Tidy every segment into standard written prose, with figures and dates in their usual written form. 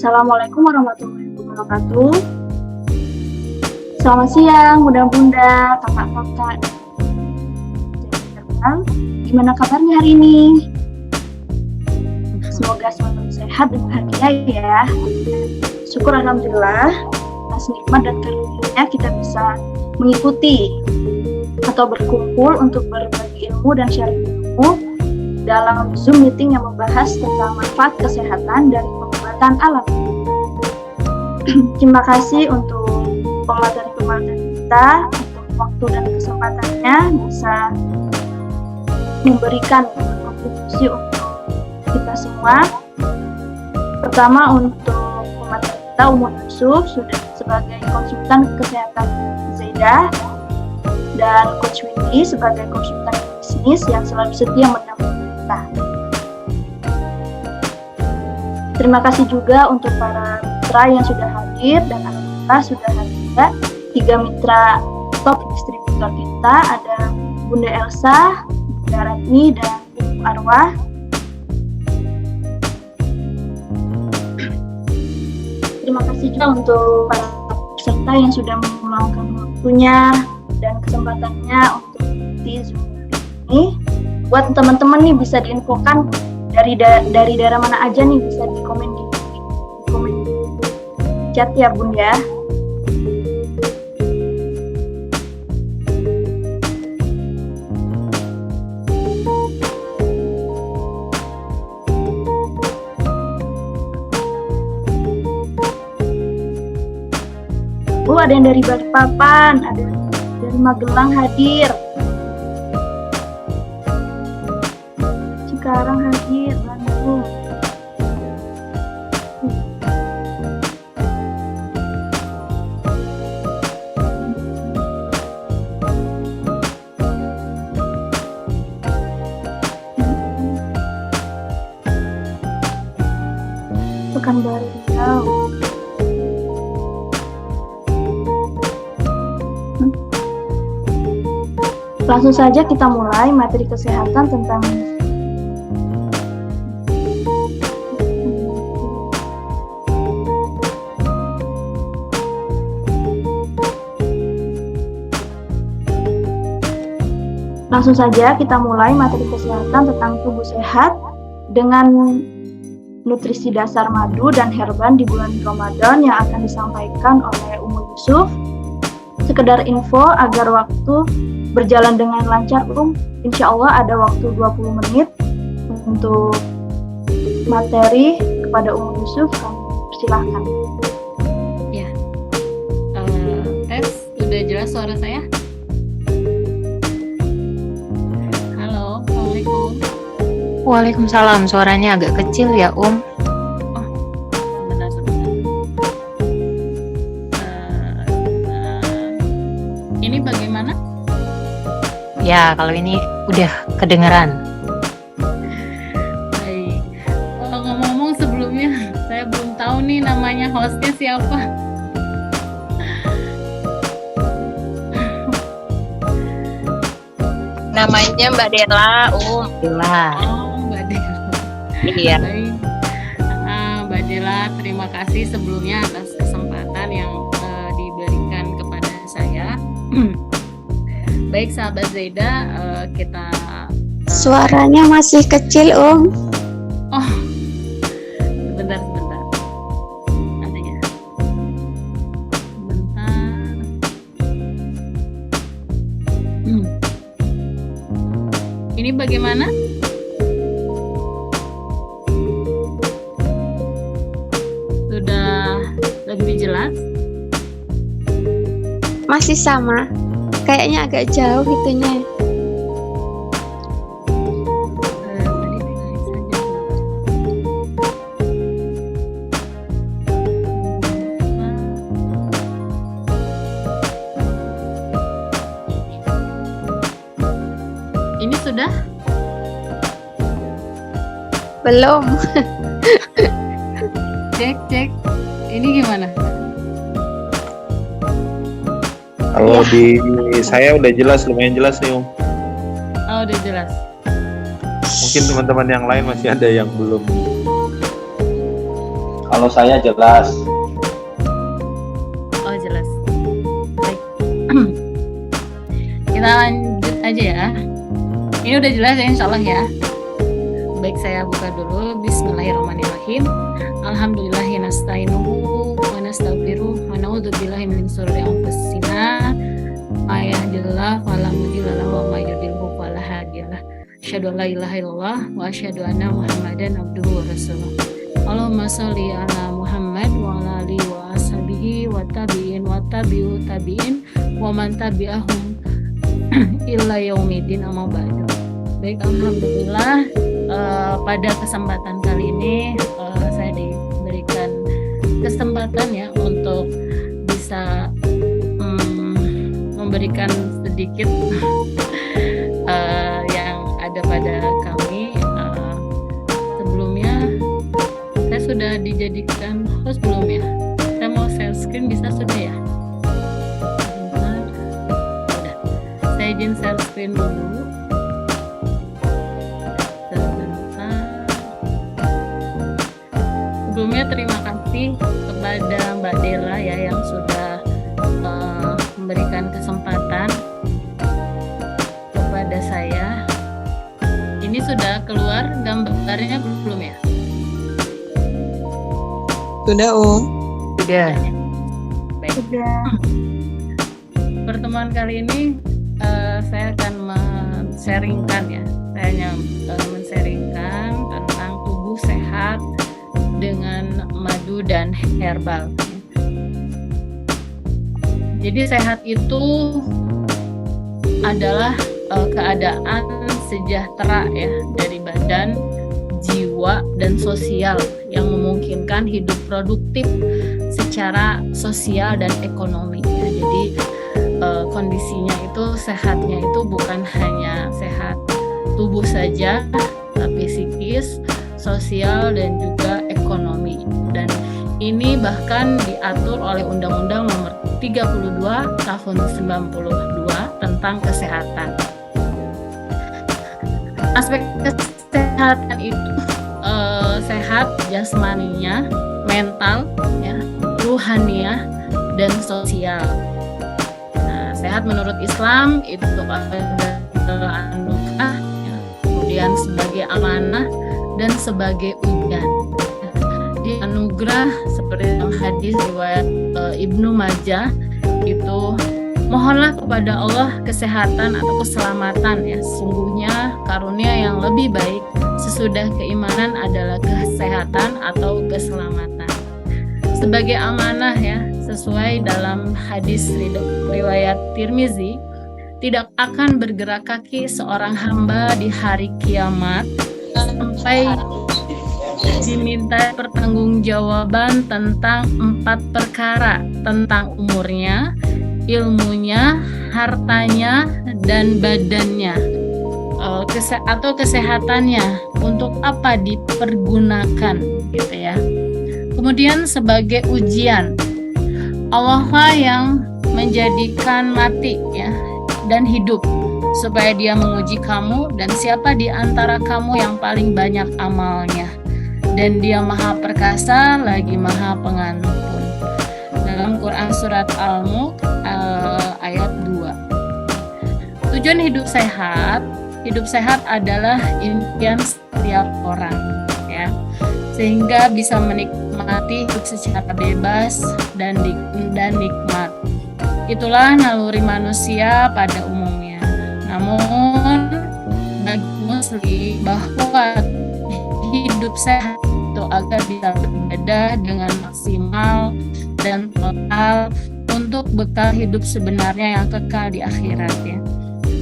Assalamualaikum warahmatullahi wabarakatuh. Selamat siang, bunda-bunda, kakak-kakak. Gimana kabarnya hari ini? Semoga selalu sehat dan bahagia ya. Syukur alhamdulillah, atas nikmat dan karunia kita bisa mengikuti atau berkumpul untuk berbagi ilmu dan sharing ilmu dalam Zoom meeting yang membahas tentang manfaat kesehatan dari pengobatan alami. Terima kasih untuk pemateri-pemateri kita untuk waktu dan kesempatannya bisa memberikan kontribusi untuk kita semua. Pertama untuk pemateri kita Umur Yusuf sudah sebagai konsultan kesehatan Zaidah dan Coach Windy sebagai konsultan bisnis yang selalu setia mendampingi kita. Terima kasih juga untuk para mitra yang sudah hadir dan alhamdulillah sudah hadir juga 3 mitra top distributor kita, ada Bunda Elsa, Bunda Ratni, dan Ibu Arwah. Terima kasih juga untuk para peserta yang sudah meluangkan waktunya dan kesempatannya untuk mengikuti Zoom ini. Buat teman-teman nih bisa diinfokan dari daerah mana aja nih, bisa di komen di chat ya Bun ya. Ada yang dari Balikpapan, ada dari Magelang hadir, Cikarang hadir, Bandung. Pekanbaru Riau. Langsung saja kita mulai materi kesehatan tentang tubuh sehat dengan nutrisi dasar madu dan herban di bulan Ramadan yang akan disampaikan oleh Umur Yusuf. Sekedar info agar waktu berjalan dengan lancar, insya Allah ada waktu 20 menit untuk materi kepada Umur Yusuf. Kami persilahkan. Ya, tes udah jelas suara saya? Halo, Assalamualaikum. Waalaikumsalam, suaranya agak kecil ya Sebentar. Ini bagaimana? Ya, kalau ini udah kedengeran. Baik. Ngomong-ngomong sebelumnya, saya belum tahu nih namanya hostnya siapa. Namanya Mbak Dela, Dela. Oh, Mbak Dela. Iya. Baik. Mbak Dela, terima kasih sebelumnya atas kesempatan yang diberikan kepada saya. Baik sahabat Zaida, kita suaranya masih kecil Oh, sebentar adanya sebentar. Ini bagaimana? Sudah lebih jelas? masih sama, kayaknya agak jauh itunya. Tadi dengarin saja. Ini sudah? Belum. Cek. Ini gimana? Kalau di saya udah jelas, lumayan jelas nih, Oh, udah jelas. Mungkin teman-teman yang lain masih ada yang belum. Kalau saya jelas. Oh, jelas. Baik. Kita lanjut aja ya. Ini udah jelas ya, insya Allah ya. Baik, saya buka dulu. Bismillahirrahmanirrahim. Alhamdulillahi nasta'inuhu wa nastaghfiruh wa na'udzubillahi min syururi anfusina may yahdihillahu fala mudilla lahu wa may yudlilhu fala hadiyalah. Asyhadu an la ilaha illallah wa asyhadu anna Muhammadan abduhu wa rasuluh. Allahumma sholli ala Muhammad wa ala alihi wa ashabihi wa tabi'in wa tabi'u tabi'in wa man tabi'ahum illa yaumidin, amma ba'du. Baik, alhamdulillah pada kesempatan kali ini saya diberikan kesempatan ya untuk bisa memberikan sedikit yang ada pada kami. Sebelumnya saya sudah dijadikan host belum ya? Saya mau share screen, bisa sudah ya? Sebentar. Udah. Saya izin share screen dulu. Sebelumnya terima kasih kepada Mbak Dela ya yang sudah memberikan kesempatan kepada saya. Ini sudah keluar gambarnya belum ya? Sudah, Udah. Baik. Udah. Pertemuan kali ini saya akan men-sharingkan ya. Saya hanya men-sharingkan tentang tubuh sehat dengan madu dan herbal. Jadi sehat itu adalah keadaan sejahtera ya dari badan, jiwa, dan sosial yang memungkinkan hidup produktif secara sosial dan ekonomi ya. Jadi kondisinya itu sehatnya itu bukan hanya sehat tubuh saja, tapi psikis, sosial, dan juga ekonomi. Dan ini bahkan diatur oleh Undang-Undang Nomor 32 Tahun 92 tentang kesehatan. Aspek kesehatan itu sehat jasmaninya, mental, ya, ruhaniah, dan sosial. Nah, sehat menurut Islam itu adalah anugerah, ya, kemudian sebagai amanah dan sebagai ujian. Di anugerah seperti dalam hadis riwayat Ibnu Majah itu, mohonlah kepada Allah kesehatan atau keselamatan ya. Sungguhnya karunia yang lebih baik sesudah keimanan adalah kesehatan atau keselamatan. Sebagai amanah ya, sesuai dalam hadis riwayat Tirmizi, tidak akan bergerak kaki seorang hamba di hari kiamat sampai diminta pertanggungjawaban tentang 4 perkara, tentang umurnya, ilmunya, hartanya, dan badannya, atau kesehatannya, untuk apa dipergunakan gitu ya. Kemudian sebagai ujian, Allah lah yang menjadikan mati ya dan hidup supaya Dia menguji kamu dan siapa di antara kamu yang paling banyak amalnya, dan Dia maha perkasa lagi maha pengampun. Dalam Quran surat Al-Mulk ayat 2. Tujuan hidup sehat adalah impian setiap orang ya, sehingga bisa menikmati hidup secara bebas dan nikmat. Itulah naluri manusia pada umumnya. Namun bagi muslim bahwa hidup sehat itu agar bisa beribadah dengan maksimal dan total untuk bekal hidup sebenarnya yang kekal di akhirat ya.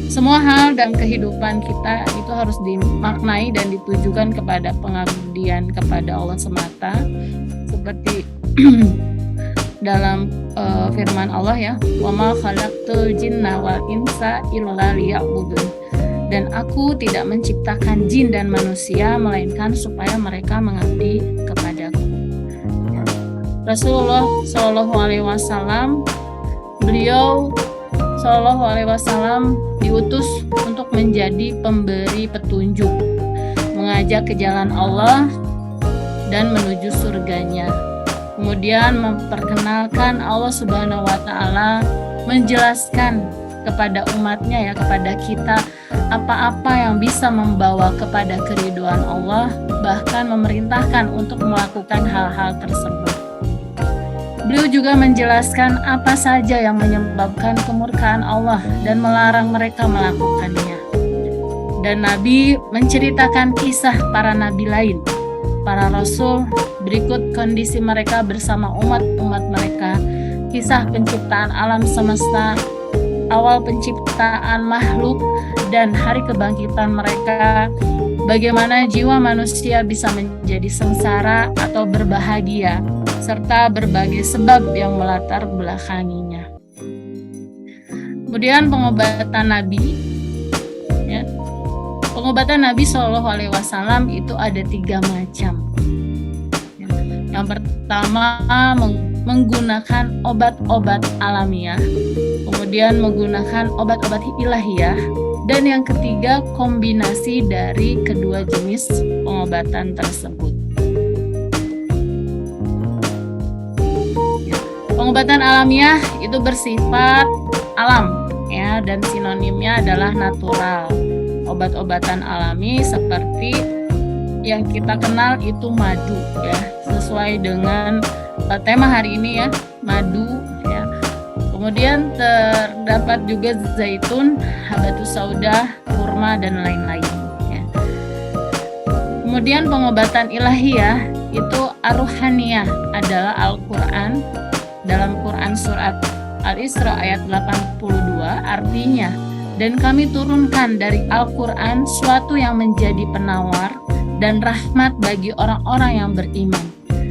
Semua hal dalam kehidupan kita itu harus dimaknai dan ditujukan kepada pengabdian kepada Allah semata, seperti dalam firman Allah ya, wa ma khalaqtul jinna wal insa illa liya'budun, dan aku tidak menciptakan jin dan manusia melainkan supaya mereka mengabdi kepadaku. Rasulullah Shallallahu Alaihi Wasallam, beliau Shallallahu Alaihi Wasallam diutus untuk menjadi pemberi petunjuk, mengajak ke jalan Allah dan menuju surganya. Kemudian memperkenalkan Allah Subhanahu wa taala, menjelaskan kepada umatnya ya, kepada kita apa-apa yang bisa membawa kepada keridhaan Allah, bahkan memerintahkan untuk melakukan hal-hal tersebut. Beliau juga menjelaskan apa saja yang menyebabkan kemurkaan Allah dan melarang mereka melakukannya. Dan Nabi menceritakan kisah para nabi lain, para rasul, berikut kondisi mereka bersama umat-umat mereka, kisah penciptaan alam semesta, awal penciptaan makhluk, dan hari kebangkitan mereka, bagaimana jiwa manusia bisa menjadi sengsara atau berbahagia, serta berbagai sebab yang melatar belakanginya. Kemudian pengobatan Nabi, ya. Pengobatan Nabi SAW itu ada 3 macam. Yang pertama menggunakan obat-obat alamiah, kemudian menggunakan obat-obat ilahiyah, dan yang ketiga kombinasi dari kedua jenis pengobatan tersebut. Pengobatan alamiah itu bersifat alam ya, dan sinonimnya adalah natural. Obat-obatan alami seperti yang kita kenal itu madu ya, sesuai dengan tema hari ini ya, madu ya. Kemudian terdapat juga zaitun, habatus sauda, kurma, dan lain-lain ya. Kemudian pengobatan ilahiyah itu ar-ruhaniyah adalah Al-Quran. Dalam Quran surat Al-Isra ayat 82 artinya, dan kami turunkan dari Al-Quran suatu yang menjadi penawar dan rahmat bagi orang-orang yang beriman.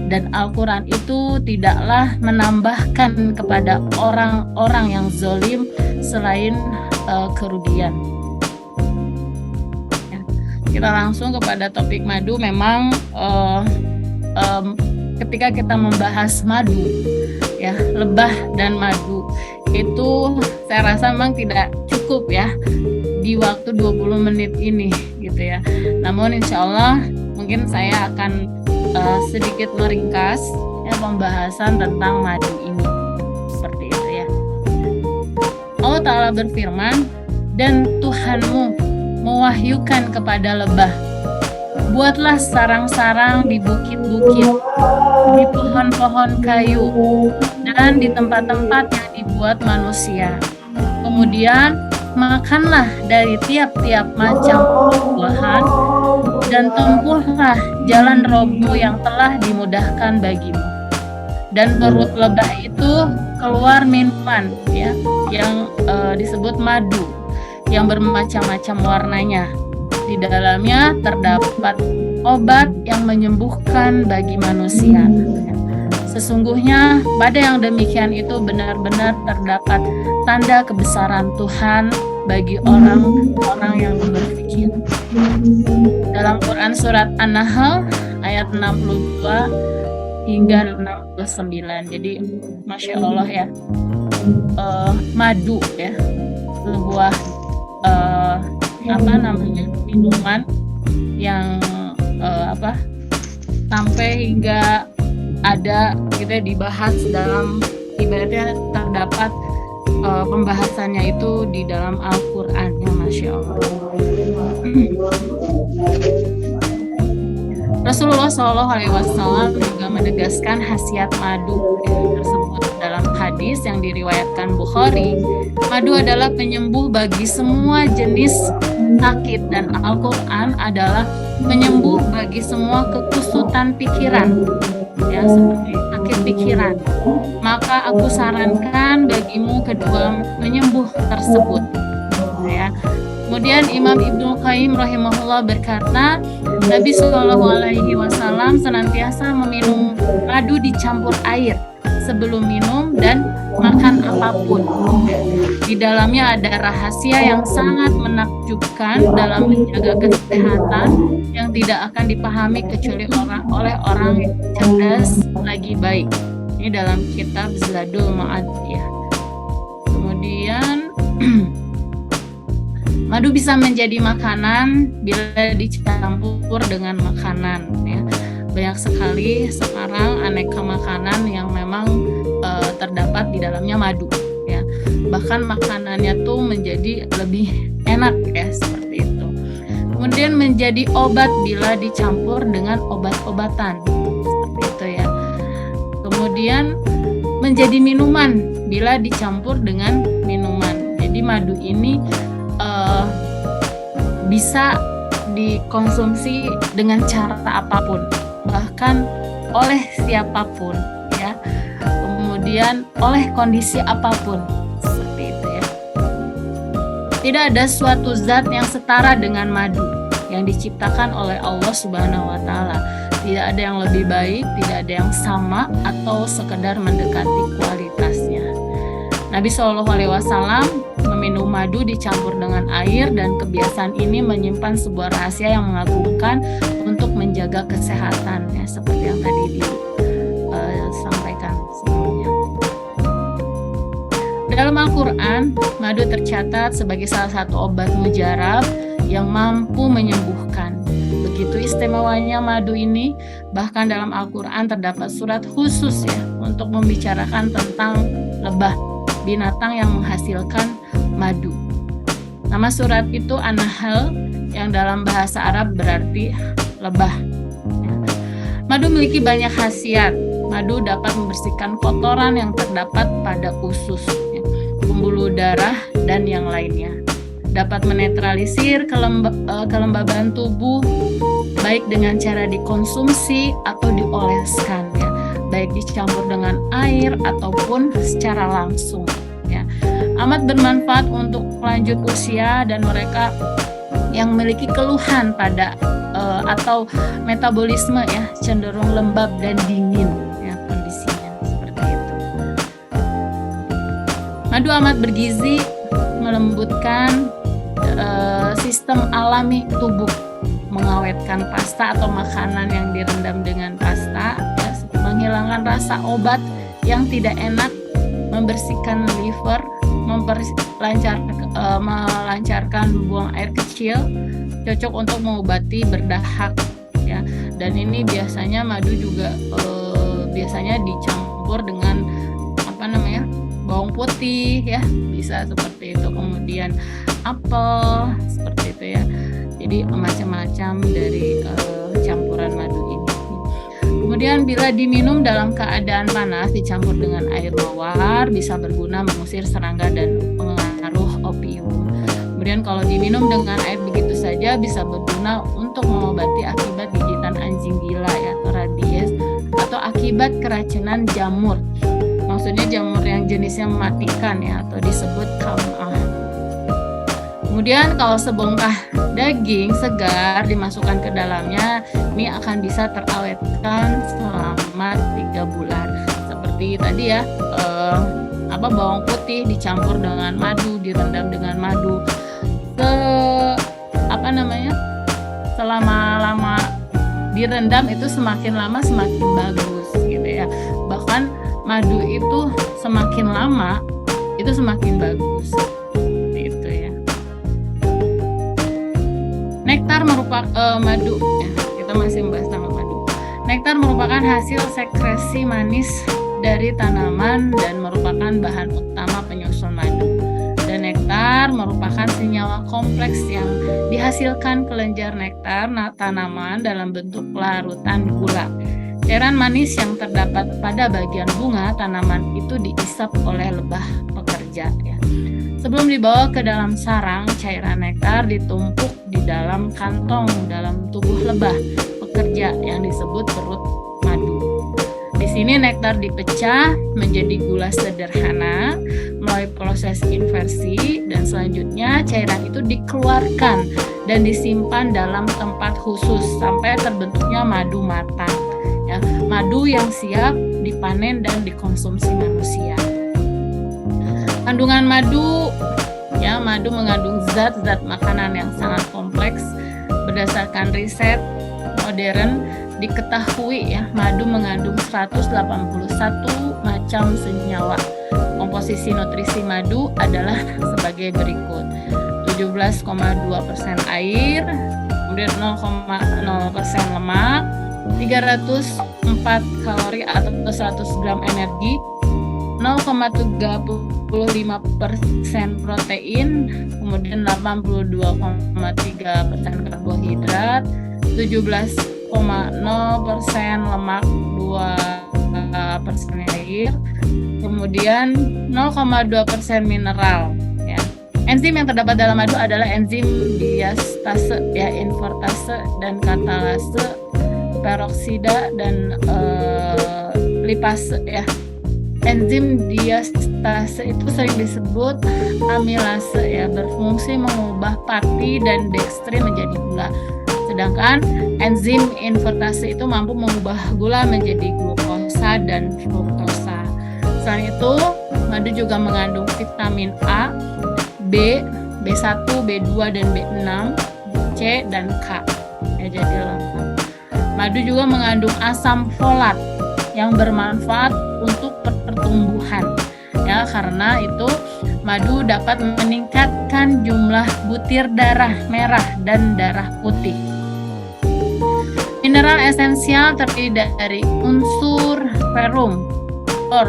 Dan Al-Quran itu tidaklah menambahkan kepada orang-orang yang zalim selain kerugian. Ya, kita langsung kepada topik madu. Memang ketika kita membahas madu, ya, lebah dan madu itu saya rasa memang tidak cukup ya di waktu 20 menit ini gitu ya. Namun insya Allah mungkin saya akan sedikit meringkas ya pembahasan tentang madu ini seperti itu ya. Allah Ta'ala berfirman, dan Tuhanmu mewahyukan kepada lebah, buatlah sarang-sarang di bukit-bukit, di pohon-pohon kayu, dan di tempat-tempat yang dibuat manusia. Kemudian makanlah dari tiap-tiap macam buah-buahan, dan tempuhlah jalan rohmu yang telah dimudahkan bagimu. Dan perut lebah itu keluar minuman ya, yang disebut madu, yang bermacam-macam warnanya. Di dalamnya terdapat obat yang menyembuhkan bagi manusia. Sesungguhnya pada yang demikian itu benar-benar terdapat tanda kebesaran Tuhan bagi orang-orang yang berpikir. Dalam Quran surat An-Nahl ayat 62 hingga 69. Jadi Masya Allah ya, madu ya, sebuah minuman yang sampai hingga ada gitu dibahas dalam, ibaratnya terdapat pembahasannya itu di dalam Al-Quran ya, Masya Allah. Rasulullah SAW juga menegaskan khasiat madu tersebut dalam hadis yang diriwayatkan Bukhari. Madu adalah penyembuh bagi semua jenis sakit, dan Al-Quran adalah penyembuh bagi semua kekusutan pikiran ya, seperti sakit pikiran. Maka aku sarankan bagimu kedua penyembuh tersebut ya. Kemudian Imam Ibnu Qayyim rahimahullah berkata, Nabi SAW senantiasa meminum madu dicampur air sebelum minum dan makan apapun. Di dalamnya ada rahasia yang sangat menakjubkan dalam menjaga kesehatan yang tidak akan dipahami kecuali oleh orang yang cerdas lagi baik. Ini dalam kitab Zadul Ma'ad ya. Kemudian madu bisa menjadi makanan bila dicampur dengan makanan ya. banyak sekali sekarang aneka makanan yang memang terdapat di dalamnya madu ya. Bahkan makanannya tuh menjadi lebih enak ya, seperti itu. Kemudian menjadi obat bila dicampur dengan obat-obatan, seperti itu ya. Kemudian menjadi minuman bila dicampur dengan minuman. Jadi madu ini bisa dikonsumsi dengan cara apapun, bahkan oleh siapapun ya. Kemudian oleh kondisi apapun, seperti itu ya. Tidak ada suatu zat yang setara dengan madu yang diciptakan oleh Allah Subhanahu wa taala. Tidak ada yang lebih baik, tidak ada yang sama atau sekedar mendekati kualitasnya. Nabi Shallallahu alaihi wasallam meminum madu dicampur dengan air, dan kebiasaan ini menyimpan sebuah rahasia yang mengagumkan untuk menjaga kesehatan ya, seperti yang tadi disampaikan sebelumnya. Dalam Al-Quran, madu tercatat sebagai salah satu obat mujarab yang mampu menyembuhkan. Begitu istimewanya madu ini, bahkan dalam Al-Quran terdapat surat khusus ya untuk membicarakan tentang lebah, binatang yang menghasilkan madu. Nama surat itu An-Nahl, yang dalam bahasa Arab berarti lebah. Madu memiliki banyak khasiat. Madu dapat membersihkan kotoran yang terdapat pada usus, pembuluh darah, dan yang lainnya. Dapat menetralisir kelembaban tubuh, baik dengan cara dikonsumsi atau dioleskan, ya, baik dicampur dengan air ataupun secara langsung. Ya. Amat bermanfaat untuk lanjut usia dan mereka yang memiliki keluhan pada atau metabolisme ya cenderung lembab dan dingin ya kondisinya seperti itu. Madu amat bergizi, melembutkan sistem alami tubuh, mengawetkan pasta atau makanan yang direndam dengan pasta, ya, menghilangkan rasa obat yang tidak enak, membersihkan liver, melancarkan buang air kecil, cocok untuk mengobati berdahak ya. Dan ini biasanya madu juga biasanya dicampur dengan bawang putih ya, bisa seperti itu, kemudian apel seperti itu ya. Jadi macam-macam dari campuran madu ini. Kemudian bila diminum dalam keadaan panas dicampur dengan air mawar bisa berguna mengusir serangga dan pengaruh opium. Kemudian kalau diminum dengan air begitu saja bisa berguna untuk mengobati akibat gigitan anjing gila ya, atau rabies, atau akibat keracunan jamur. Maksudnya jamur yang jenisnya mematikan ya, atau disebut kam'ah. Kemudian kalau sebongkah daging segar dimasukkan ke dalamnya, ini akan bisa terawetkan selama 3 bulan. Seperti tadi ya, bawang putih dicampur dengan madu, direndam dengan madu. Selama lama direndam itu semakin lama semakin bagus gitu ya. Bahkan madu itu semakin lama itu semakin bagus. Itu ya. Nektar merupakan madu ya, kita masih membahas tentang madu. Nektar merupakan hasil sekresi manis dari tanaman dan merupakan bahan utama penyusun madu. Dan nektar merupakan senyawa kompleks yang dihasilkan kelenjar nektar tanaman dalam bentuk larutan gula. Cairan manis yang terdapat pada bagian bunga tanaman itu diisap oleh lebah pekerja ya. Sebelum dibawa ke dalam sarang, cairan nektar ditumpuk di dalam kantong dalam tubuh lebah pekerja yang disebut perut madu. Di sini nektar dipecah menjadi gula sederhana melalui proses inversi, dan selanjutnya cairan itu dikeluarkan dan disimpan dalam tempat khusus sampai terbentuknya madu matang. Ya, madu yang siap dipanen dan dikonsumsi manusia. Kandungan madu, ya, madu mengandung zat-zat makanan yang sangat kompleks. Berdasarkan riset modern diketahui ya, madu mengandung 181 macam senyawa. Komposisi nutrisi madu adalah sebagai berikut: 17,2% air, kemudian 0,0% lemak, 304 kalori atau 100 gram energi, 0,35% protein, kemudian 82,3% karbohidrat, 17,0% lemak, 2% air, kemudian 0,2% mineral. Ya. Enzim yang terdapat dalam madu adalah enzim diastase, ya, invertase dan katalase, peroksida dan lipase, ya. Enzim diastase itu sering disebut amilase, ya, berfungsi mengubah parti dan dekstrin menjadi gula. Sedangkan enzim invertase itu mampu mengubah gula menjadi glukosa dan fruktosa. Selain itu, madu juga mengandung vitamin A, B, B1, B2 dan B6, C dan K. Ya, jadi lengkap. Madu juga mengandung asam folat yang bermanfaat untuk pertumbuhan. Ya, karena itu madu dapat meningkatkan jumlah butir darah merah dan darah putih. Mineral esensial terdiri dari unsur ferrum,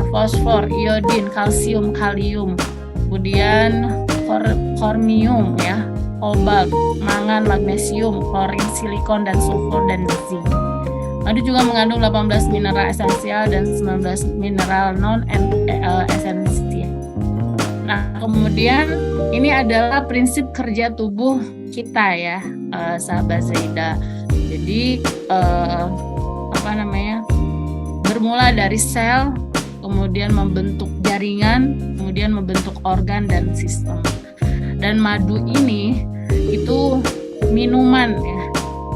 fosfor, iodin, kalsium, kalium, kemudian kornium, ya, kobalt, mangan, magnesium, klorin, silikon, dan sulfur dan zinc. Madu juga mengandung 18 mineral esensial dan 19 mineral non esensial. Nah, kemudian ini adalah prinsip kerja tubuh kita, ya, sahabat Zaida. Jadi bermula dari sel, kemudian membentuk jaringan, kemudian membentuk organ dan sistem. Dan madu ini itu minuman, ya,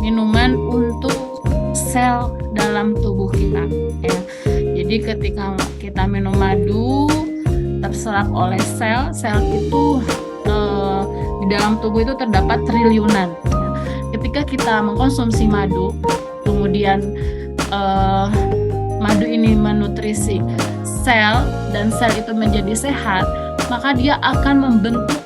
minuman untuk sel dalam tubuh kita, ya. Jadi ketika kita minum madu terserap oleh sel itu di dalam tubuh itu terdapat triliunan. Ketika kita mengkonsumsi madu, kemudian madu ini menutrisi sel dan sel itu menjadi sehat, maka dia akan membentuk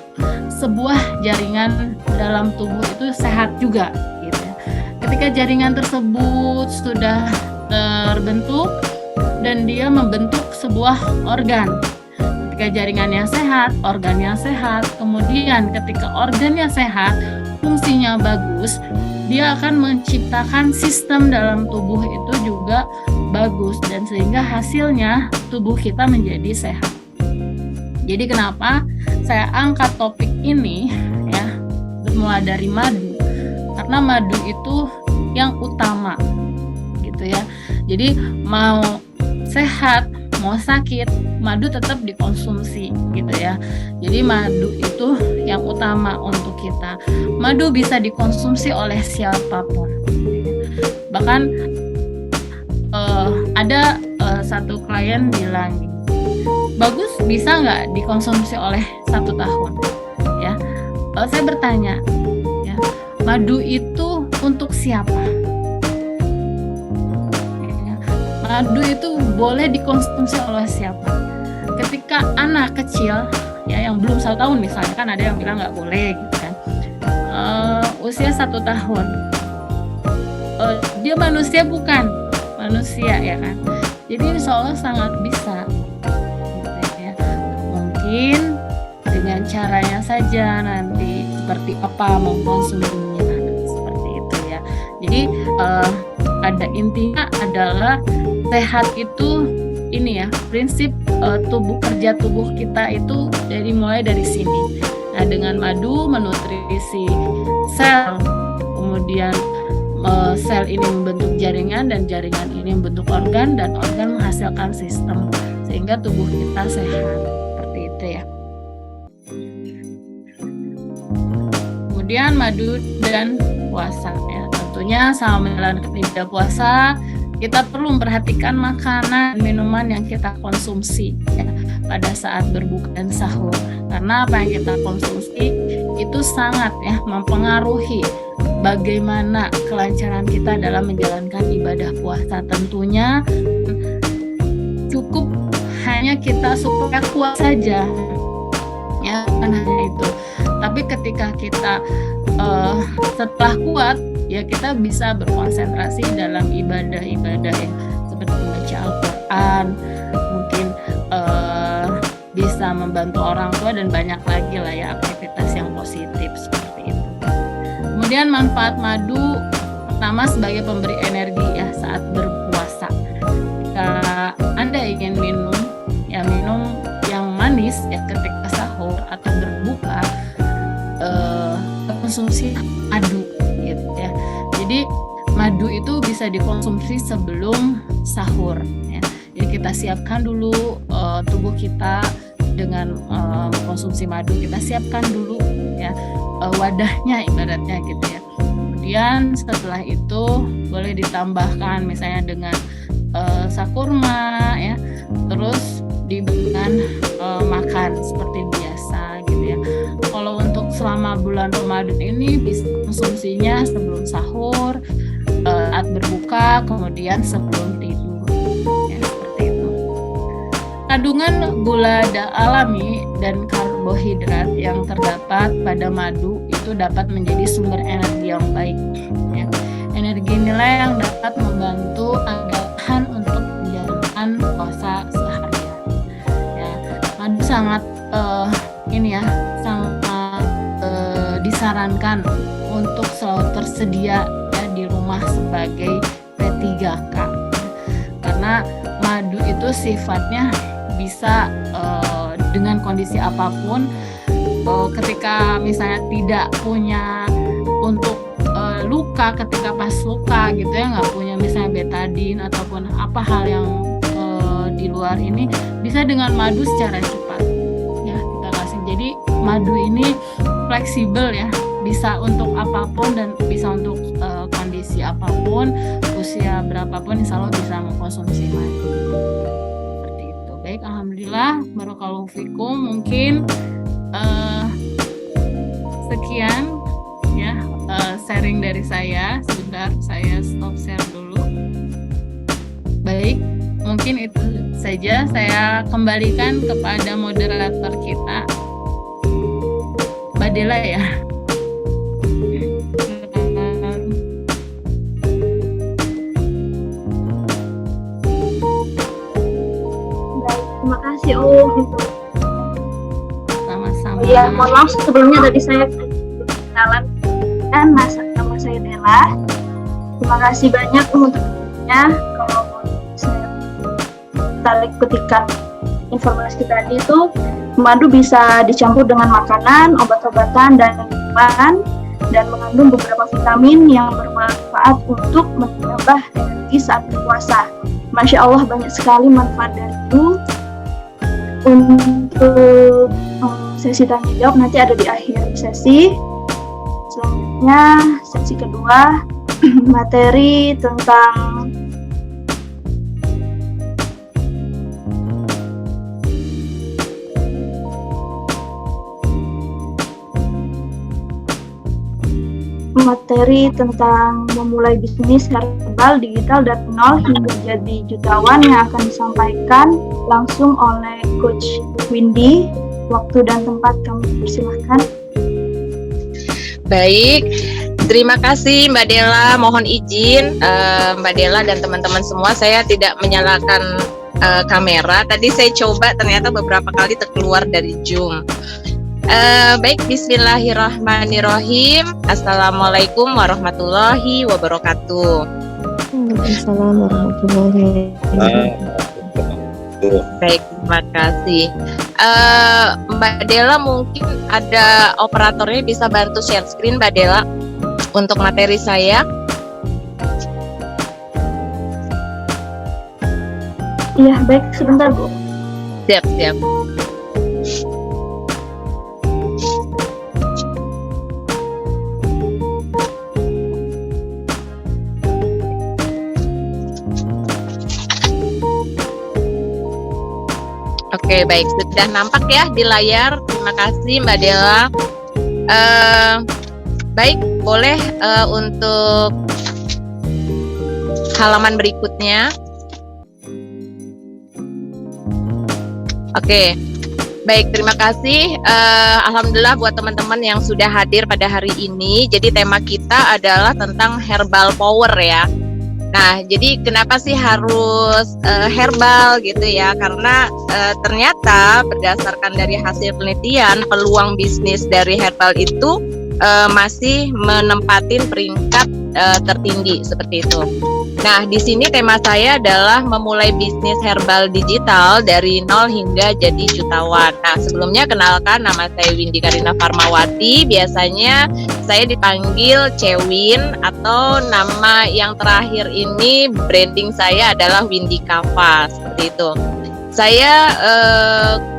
sebuah jaringan dalam tubuh itu sehat juga, gitu ya. Ketika jaringan tersebut sudah terbentuk dan dia membentuk sebuah organ. Ketika jaringannya sehat, organnya sehat, kemudian ketika organnya sehat, fungsinya bagus, dia akan menciptakan sistem dalam tubuh itu juga bagus, dan sehingga hasilnya tubuh kita menjadi sehat. Jadi kenapa saya angkat topik ini, ya, bermula dari madu, karena madu itu yang utama, gitu ya. Jadi mau sehat, mau sakit, madu tetap dikonsumsi, gitu ya. Jadi madu itu yang utama untuk kita. Madu bisa dikonsumsi oleh siapapun. Bahkan ada satu klien bilang, bagus, bisa nggak dikonsumsi oleh 1 tahun? Ya, saya bertanya, ya, madu itu untuk siapa? Madu itu boleh dikonsumsi oleh siapa? Ketika anak kecil, ya, yang belum 1 tahun misalnya, kan ada yang bilang nggak boleh, gitu kan, usia 1 tahun, dia manusia bukan manusia, ya kan? Jadi insya Allah sangat bisa, gitu ya. Mungkin dengan caranya saja nanti seperti apa mengkonsumsinya, seperti itu, ya. Jadi pada intinya adalah sehat itu ini, ya, prinsip kerja tubuh kita itu mulai dari sini. Nah, dengan madu menutrisi sel, kemudian sel ini membentuk jaringan, dan jaringan ini membentuk organ, dan organ menghasilkan sistem, sehingga tubuh kita sehat, seperti itu, ya. Kemudian madu dan puasa, ya. Tentunya selama menjalankan ibadah puasa, kita perlu memperhatikan makanan dan minuman yang kita konsumsi, ya, pada saat berbuka dan sahur. Karena apa yang kita konsumsi itu sangat, ya, mempengaruhi bagaimana kelancaran kita dalam menjalankan ibadah puasa. Tentunya cukup hanya kita supaya kuat saja, ya, bukan hanya itu. Tapi ketika kita setelah kuat, ya kita bisa berkonsentrasi dalam ibadah-ibadah yang seperti membaca Al-Quran, mungkin bisa membantu orang tua, dan banyak lagi lah ya aktivitas yang positif seperti itu. Kemudian manfaat madu pertama sebagai pemberi energi ya saat berpuasa. Jika Anda ingin minum yang manis ya ketika sahur atau berbuka, konsumsi madu gitu ya. Jadi madu itu bisa dikonsumsi sebelum sahur ya. Jadi kita siapkan dulu tubuh kita dengan konsumsi madu, kita siapkan dulu ya wadahnya ibaratnya gitu ya. Kemudian setelah itu boleh ditambahkan misalnya dengan sakurma ya, terus dengan makan seperti biasa gitu ya. Kalau untuk selama bulan Ramadan ini bisa konsumsinya sebelum sahur, saat berbuka, kemudian sebelum tidur ya, seperti itu. Kandungan gula alami dan karbohidrat yang terdapat pada madu itu dapat menjadi sumber energi yang baik ya. Energi inilah yang dapat membantu agar tahan untuk menjalankan puasa seharian ya. Madu sangat sangat disarankan untuk selalu tersedia ya di rumah sebagai P3K karena madu itu sifatnya bisa dengan kondisi apapun, ketika misalnya tidak punya untuk luka, ketika pas luka gitu ya, nggak punya misalnya betadin ataupun apa hal yang di luar ini, bisa dengan madu secara cepat ya kita kasih. Jadi madu ini fleksibel ya, bisa untuk apapun dan bisa untuk kondisi apapun, usia berapapun insya Allah bisa mengkonsumsi madu. Seperti itu. Baik, alhamdulillah, barakallahu fikum. Mungkin sekian ya sharing dari saya. Sebentar saya stop share dulu. Baik, mungkin itu saja. Saya kembalikan kepada moderator kita, Mbak Dela ya. Terima kasih Om. Sama-sama. Ya, mohon maaf sebelumnya tadi saya kenalan dan nama saya Dela. Terima kasih banyak untuk waktunya. Kalau saya tarik petikan informasi tadi itu, madu bisa dicampur dengan makanan, obat-obatan, dan minuman, dan mengandung beberapa vitamin yang bermanfaat untuk menambah energi saat berpuasa. Masya Allah, banyak sekali manfaat dari itu. Untuk sesi tanya jawab nanti ada di akhir sesi. Selanjutnya sesi kedua, materi tentang memulai bisnis herbal digital dari nol hingga jadi jutawan yang akan disampaikan langsung oleh Coach Windy. Waktu dan tempat kami persilahkan. Baik, terima kasih Mbak Dela. Mohon izin Mbak Dela dan teman-teman semua, saya tidak menyalakan kamera. Tadi saya coba, ternyata beberapa kali terkeluar dari Zoom. Baik, bismillahirrahmanirrahim. Assalamualaikum warahmatullahi wabarakatuh. Waalaikumsalam warahmatullahi wabarakatuh. Baik, terima kasih. Mbak Dela, mungkin ada operatornya bisa bantu share screen Mbak Dela untuk materi saya. Iya, baik, sebentar Bu. Siap. Oke, baik, sudah nampak ya di layar. Terima kasih Mbak Dela. Baik, boleh untuk halaman berikutnya. Oke, Baik, terima kasih. Alhamdulillah buat teman-teman yang sudah hadir pada hari ini. Jadi tema kita adalah tentang herbal power ya. Nah, jadi kenapa sih harus herbal gitu ya? Karena ternyata berdasarkan dari hasil penelitian, peluang bisnis dari herbal itu masih menempatin peringkat tertinggi seperti itu. Nah, di sini tema saya adalah memulai bisnis herbal digital dari nol hingga jadi jutawan. Nah, sebelumnya kenalkan, nama saya Windy Karina Farmawati. Biasanya saya dipanggil Cewin, atau nama yang terakhir ini branding saya adalah Windy Kava, seperti itu. Saya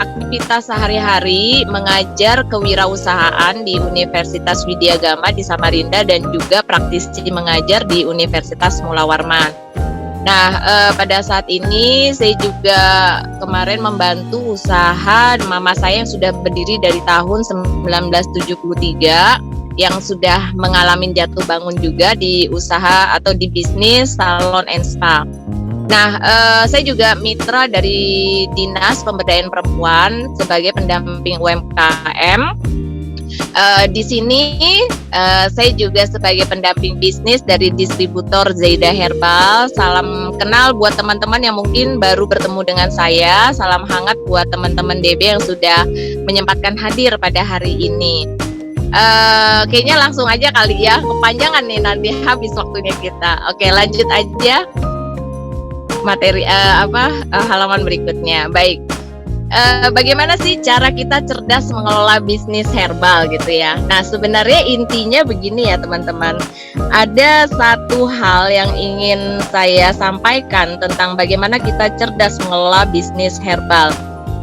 aktivitas sehari-hari mengajar kewirausahaan di Universitas Widya Gama di Samarinda dan juga praktisi mengajar di Universitas Mula Warman. Nah, pada saat ini saya juga kemarin membantu usaha mama saya yang sudah berdiri dari tahun 1973 yang sudah mengalami jatuh bangun juga di usaha atau di bisnis salon and spa. Nah, saya juga mitra dari Dinas Pemberdayaan Perempuan sebagai pendamping UMKM. Di sini saya juga sebagai pendamping bisnis dari distributor Zaida Herbal. Salam kenal buat teman-teman yang mungkin baru bertemu dengan saya. Salam hangat buat teman-teman DB yang sudah menyempatkan hadir pada hari ini. Kayaknya langsung aja kali ya, kepanjangan nih nanti habis waktunya kita. Oke, lanjut aja materi halaman berikutnya. Baik, bagaimana sih cara kita cerdas mengelola bisnis herbal gitu ya? Nah, sebenarnya intinya begini ya teman-teman. Ada satu hal yang ingin saya sampaikan tentang bagaimana kita cerdas mengelola bisnis herbal.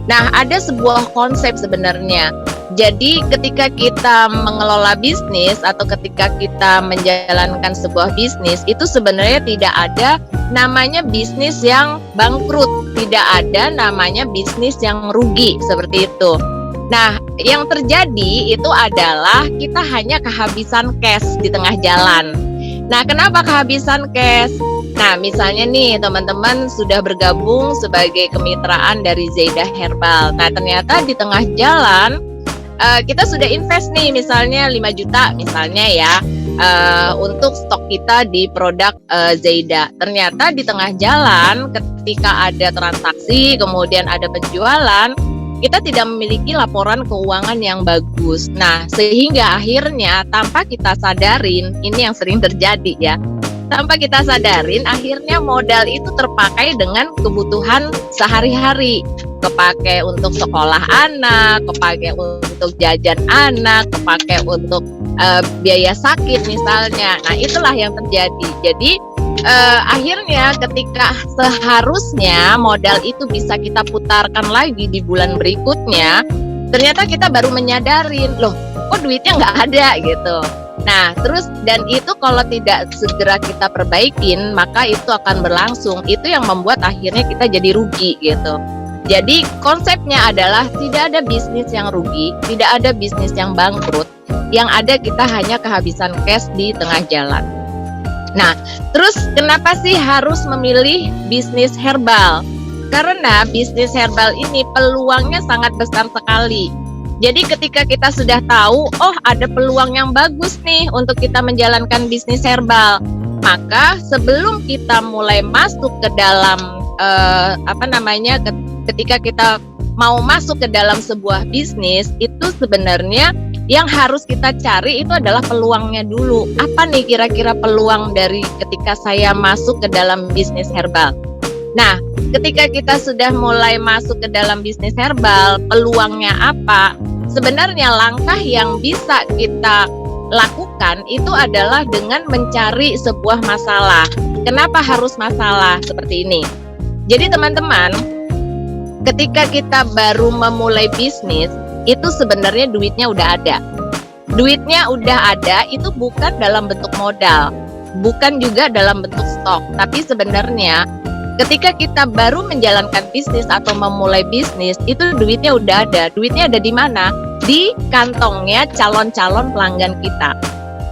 Nah, ada sebuah konsep sebenarnya. Jadi ketika kita mengelola bisnis atau ketika kita menjalankan sebuah bisnis, itu sebenarnya tidak ada namanya bisnis yang bangkrut, tidak ada namanya bisnis yang rugi, seperti itu. Nah, yang terjadi itu adalah kita hanya kehabisan cash di tengah jalan. Nah, kenapa kehabisan cash? Nah, misalnya nih teman-teman sudah bergabung sebagai kemitraan dari Zaida Herbal. Nah, ternyata di tengah jalan kita sudah invest nih misalnya 5 juta misalnya ya untuk stok kita di produk Zaida. Ternyata di tengah jalan ketika ada transaksi kemudian ada penjualan, kita tidak memiliki laporan keuangan yang bagus. Nah, sehingga akhirnya tanpa kita sadarin, ini yang sering terjadi ya, tanpa kita sadarin akhirnya modal itu terpakai dengan kebutuhan sehari-hari. Kepake untuk sekolah anak, kepake untuk jajan anak, kepake untuk biaya sakit misalnya. Nah, itulah yang terjadi. Jadi akhirnya ketika seharusnya modal itu bisa kita putarkan lagi di bulan berikutnya, ternyata kita baru menyadarin, loh kok duitnya nggak ada gitu. Nah, terus dan itu kalau tidak segera kita perbaikin, maka itu akan berlangsung. Itu yang membuat akhirnya kita jadi rugi gitu. Jadi konsepnya adalah tidak ada bisnis yang rugi, tidak ada bisnis yang bangkrut. Yang ada kita hanya kehabisan cash di tengah jalan. Nah, terus kenapa sih harus memilih bisnis herbal? Karena bisnis herbal ini peluangnya sangat besar sekali. Jadi ketika kita sudah tahu, oh ada peluang yang bagus nih untuk kita menjalankan bisnis herbal, maka sebelum kita mulai masuk ke dalam ketika kita mau masuk ke dalam sebuah bisnis, itu sebenarnya yang harus kita cari itu adalah peluangnya dulu. Apa nih kira-kira peluang dari ketika saya masuk ke dalam bisnis herbal? Nah, ketika kita sudah mulai masuk ke dalam bisnis herbal, peluangnya apa? Sebenarnya langkah yang bisa kita lakukan itu adalah dengan mencari sebuah masalah. Kenapa harus masalah seperti ini? Jadi teman-teman, ketika kita baru memulai bisnis, itu sebenarnya duitnya udah ada. Duitnya udah ada itu bukan dalam bentuk modal, bukan juga dalam bentuk stok, tapi sebenarnya ketika kita baru menjalankan bisnis atau memulai bisnis, itu duitnya udah ada. Duitnya ada di mana? Di kantongnya calon-calon pelanggan kita.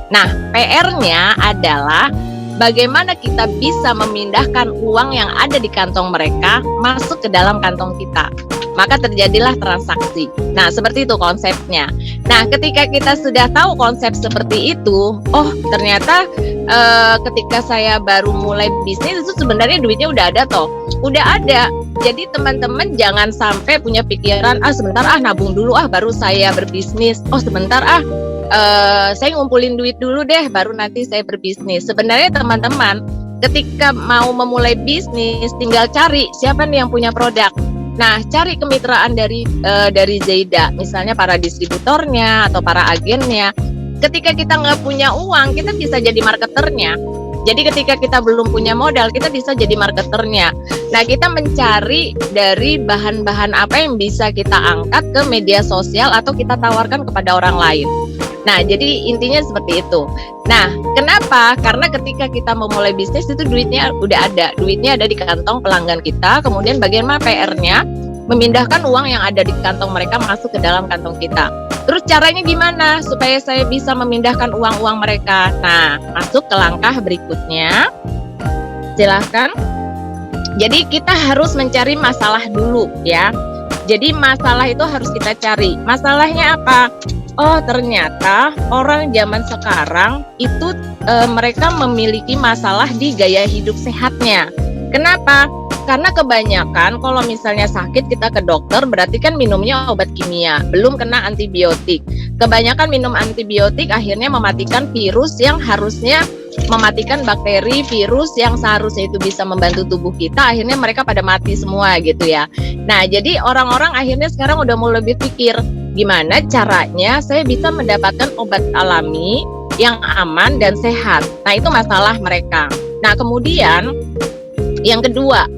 Nah, PR-nya adalah bagaimana kita bisa memindahkan uang yang ada di kantong mereka masuk ke dalam kantong kita. Maka terjadilah transaksi. Nah, seperti itu konsepnya. Nah, ketika kita sudah tahu konsep seperti itu, oh ternyata ketika saya baru mulai bisnis itu sebenarnya duitnya udah ada toh. Udah ada. Jadi teman-teman jangan sampai punya pikiran, sebentar nabung dulu baru saya berbisnis. Oh sebentar saya ngumpulin duit dulu deh baru nanti saya berbisnis. Sebenarnya teman-teman ketika mau memulai bisnis tinggal cari siapa nih yang punya produk. Nah, cari kemitraan dari Zaida, misalnya para distributornya atau para agennya. Ketika kita nggak punya uang, kita bisa jadi marketernya. Jadi ketika kita belum punya modal, kita bisa jadi marketernya. Nah, kita mencari dari bahan-bahan apa yang bisa kita angkat ke media sosial atau kita tawarkan kepada orang lain. Nah, jadi intinya seperti itu. Nah, kenapa? Karena ketika kita memulai bisnis itu duitnya udah ada. Duitnya ada di kantong pelanggan kita. Kemudian bagaimana PR-nya? Memindahkan uang yang ada di kantong mereka masuk ke dalam kantong kita. Terus caranya gimana supaya saya bisa memindahkan uang-uang mereka? Nah, masuk ke langkah berikutnya. Silahkan. Jadi kita harus mencari masalah dulu ya. Jadi masalah itu harus kita cari. Masalahnya apa? Oh ternyata orang zaman sekarang itu mereka memiliki masalah di gaya hidup sehatnya. Kenapa? Karena kebanyakan kalau misalnya sakit kita ke dokter berarti kan minumnya obat kimia, belum kena antibiotik. Kebanyakan minum antibiotik akhirnya mematikan virus yang harusnya mematikan bakteri, virus yang seharusnya itu bisa membantu tubuh kita, akhirnya mereka pada mati semua gitu ya. Nah jadi orang-orang akhirnya sekarang udah mulai berpikir, gimana caranya saya bisa mendapatkan obat alami yang aman dan sehat. Nah itu masalah mereka. Nah kemudian yang kedua,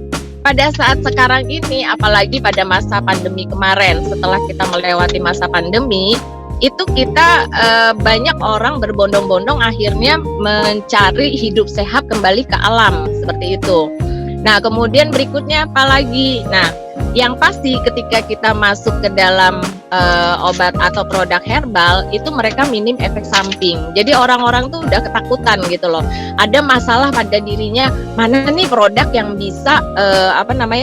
pada saat sekarang ini apalagi pada masa pandemi kemarin, setelah kita melewati masa pandemi, itu kita banyak orang berbondong-bondong akhirnya mencari hidup sehat kembali ke alam seperti itu. Nah kemudian berikutnya apa lagi? Nah yang pasti ketika kita masuk ke dalam obat atau produk herbal itu mereka minim efek samping. Jadi orang-orang tuh udah ketakutan gitu loh. Ada masalah pada dirinya, mana nih produk yang bisa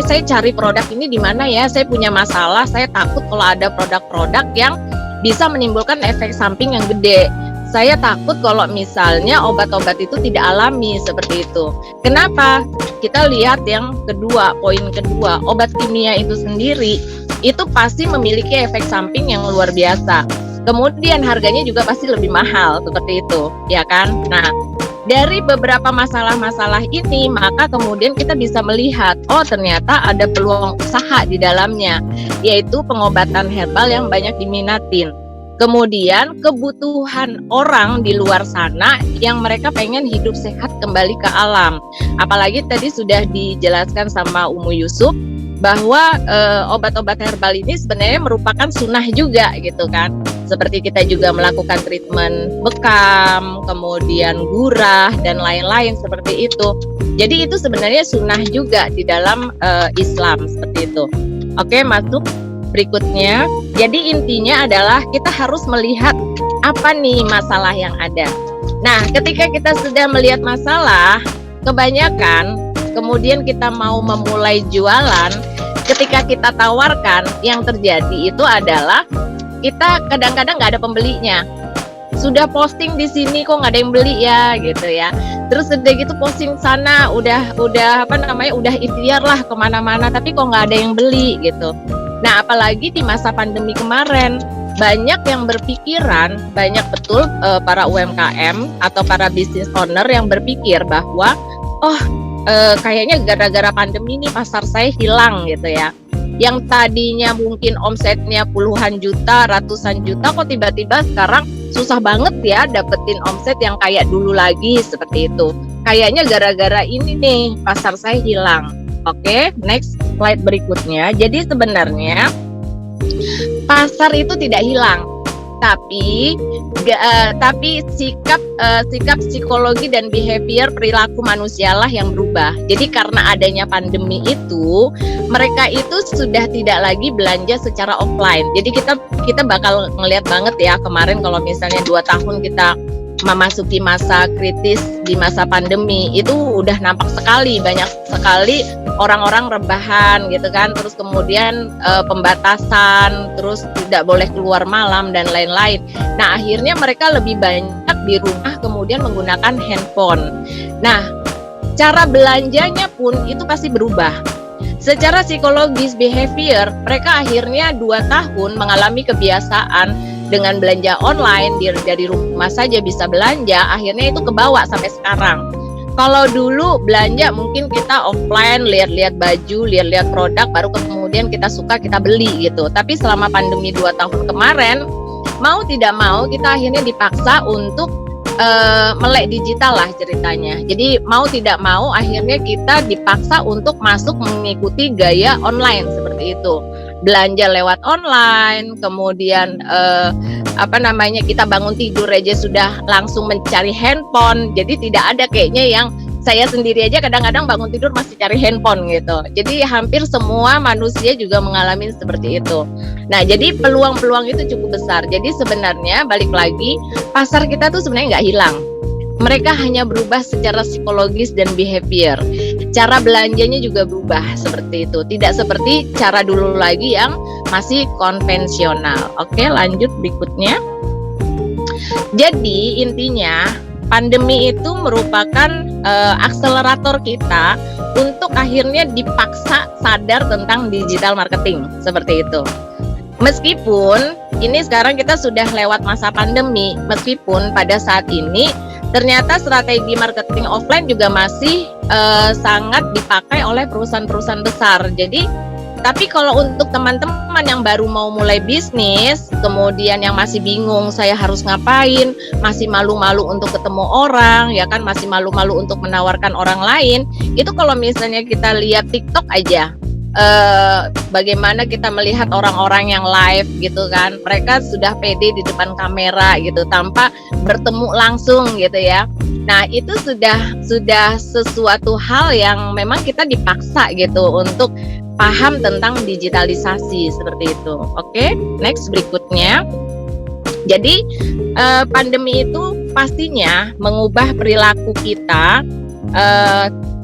saya cari produk ini di mana ya? Saya punya masalah, saya takut kalau ada produk-produk yang bisa menimbulkan efek samping yang gede. Saya takut kalau misalnya obat-obat itu tidak alami seperti itu. Kenapa? Kita lihat yang kedua, poin kedua, obat kimia itu sendiri itu pasti memiliki efek samping yang luar biasa. Kemudian harganya juga pasti lebih mahal seperti itu, ya kan? Nah, dari beberapa masalah-masalah ini maka kemudian kita bisa melihat, oh ternyata ada peluang usaha di dalamnya, yaitu pengobatan herbal yang banyak diminatin. Kemudian kebutuhan orang di luar sana yang mereka pengen hidup sehat kembali ke alam. Apalagi tadi sudah dijelaskan sama Umu Yusuf bahwa obat-obat herbal ini sebenarnya merupakan sunnah juga gitu kan. Seperti kita juga melakukan treatment bekam, kemudian gurah dan lain-lain seperti itu. Jadi itu sebenarnya sunnah juga di dalam Islam seperti itu. Oke, masuk berikutnya. Jadi intinya adalah kita harus melihat apa nih masalah yang ada. Nah, ketika kita sudah melihat masalah, kebanyakan kemudian kita mau memulai jualan, ketika kita tawarkan, yang terjadi itu adalah kita kadang-kadang nggak ada pembelinya. Sudah posting di sini kok nggak ada yang beli ya gitu ya. Terus udah gitu posting sana udah ikhtiar lah kemana-mana tapi kok nggak ada yang beli gitu. Nah apalagi di masa pandemi kemarin banyak yang berpikiran, banyak betul para UMKM atau para business owner yang berpikir bahwa kayaknya gara-gara pandemi ini pasar saya hilang gitu ya. Yang tadinya mungkin omsetnya puluhan juta, ratusan juta, kok tiba-tiba sekarang susah banget ya dapetin omset yang kayak dulu lagi seperti itu. Kayaknya gara-gara ini nih pasar saya hilang. Oke, next slide berikutnya. Jadi sebenarnya pasar itu tidak hilang, tapi sikap psikologi dan behavior perilaku manusialah yang berubah. Jadi karena adanya pandemi itu, mereka itu sudah tidak lagi belanja secara offline. Jadi kita bakal ngelihat banget ya kemarin kalau misalnya 2 tahun kita memasuki masa kritis di masa pandemi itu udah nampak sekali, banyak sekali orang-orang rebahan gitu kan, terus kemudian pembatasan, terus tidak boleh keluar malam dan lain-lain. Nah akhirnya mereka lebih banyak di rumah kemudian menggunakan handphone. Nah cara belanjanya pun itu pasti berubah. Secara psikologis behavior, mereka akhirnya 2 tahun mengalami kebiasaan dengan belanja online, dari rumah saja bisa belanja, akhirnya itu kebawa sampai sekarang. Kalau dulu belanja mungkin kita offline, lihat-lihat baju, lihat-lihat produk, baru kemudian kita suka kita beli gitu. Tapi selama pandemi 2 tahun kemarin, mau tidak mau kita akhirnya dipaksa untuk melek digital lah ceritanya. Jadi mau tidak mau akhirnya kita dipaksa untuk masuk mengikuti gaya online seperti itu. Belanja lewat online, kemudian kita bangun tidur aja sudah langsung mencari handphone. Jadi tidak ada kayaknya yang saya sendiri aja kadang-kadang bangun tidur masih cari handphone gitu. Jadi hampir semua manusia juga mengalami seperti itu. Nah, jadi peluang-peluang itu cukup besar. Jadi sebenarnya balik lagi, pasar kita tuh sebenarnya nggak hilang. Mereka hanya berubah secara psikologis dan behavior. Cara belanjanya juga berubah seperti itu. Tidak seperti cara dulu lagi yang masih konvensional. Oke, lanjut berikutnya. Jadi intinya pandemi itu merupakan akselerator kita untuk akhirnya dipaksa sadar tentang digital marketing seperti itu. Meskipun ini sekarang kita sudah lewat masa pandemi, meskipun pada saat ini ternyata strategi marketing offline juga masih sangat dipakai oleh perusahaan-perusahaan besar. Jadi, tapi kalau untuk teman-teman yang baru mau mulai bisnis, kemudian yang masih bingung saya harus ngapain, masih malu-malu untuk ketemu orang, ya kan, masih malu-malu untuk menawarkan orang lain, itu kalau misalnya kita lihat TikTok aja, bagaimana kita melihat orang-orang yang live gitu kan, mereka sudah pede di depan kamera gitu tanpa bertemu langsung gitu ya. Nah itu sudah sesuatu hal yang memang kita dipaksa gitu untuk paham tentang digitalisasi seperti itu. Oke, next berikutnya. Jadi pandemi itu pastinya mengubah perilaku kita.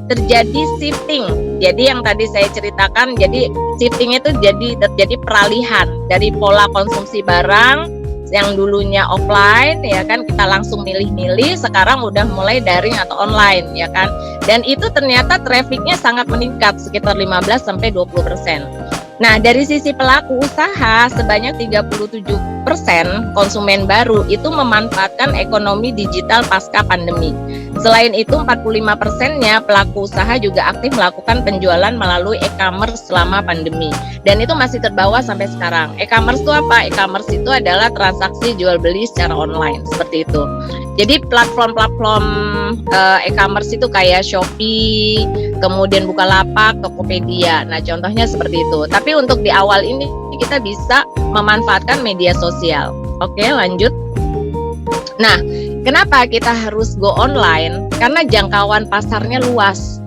Terjadi shifting. Jadi yang tadi saya ceritakan, jadi shifting itu terjadi peralihan dari pola konsumsi barang yang dulunya offline ya kan, kita langsung milih-milih, sekarang udah mulai daring atau online ya kan. Dan itu ternyata trafficnya sangat meningkat sekitar 15-20%. Nah, dari sisi pelaku usaha sebanyak 37% konsumen baru itu memanfaatkan ekonomi digital pasca pandemi. Selain itu 45%-nya pelaku usaha juga aktif melakukan penjualan melalui e-commerce selama pandemi. Dan itu masih terbawa sampai sekarang. E-commerce itu apa? E-commerce itu adalah transaksi jual beli secara online, seperti itu. Jadi platform-platform e-commerce itu kayak Shopee, kemudian Bukalapak, Tokopedia. Nah, contohnya seperti itu. Tapi untuk di awal ini kita bisa memanfaatkan media sosial. Oke, lanjut. Nah, kenapa kita harus go online? Karena jangkauan pasarnya luas.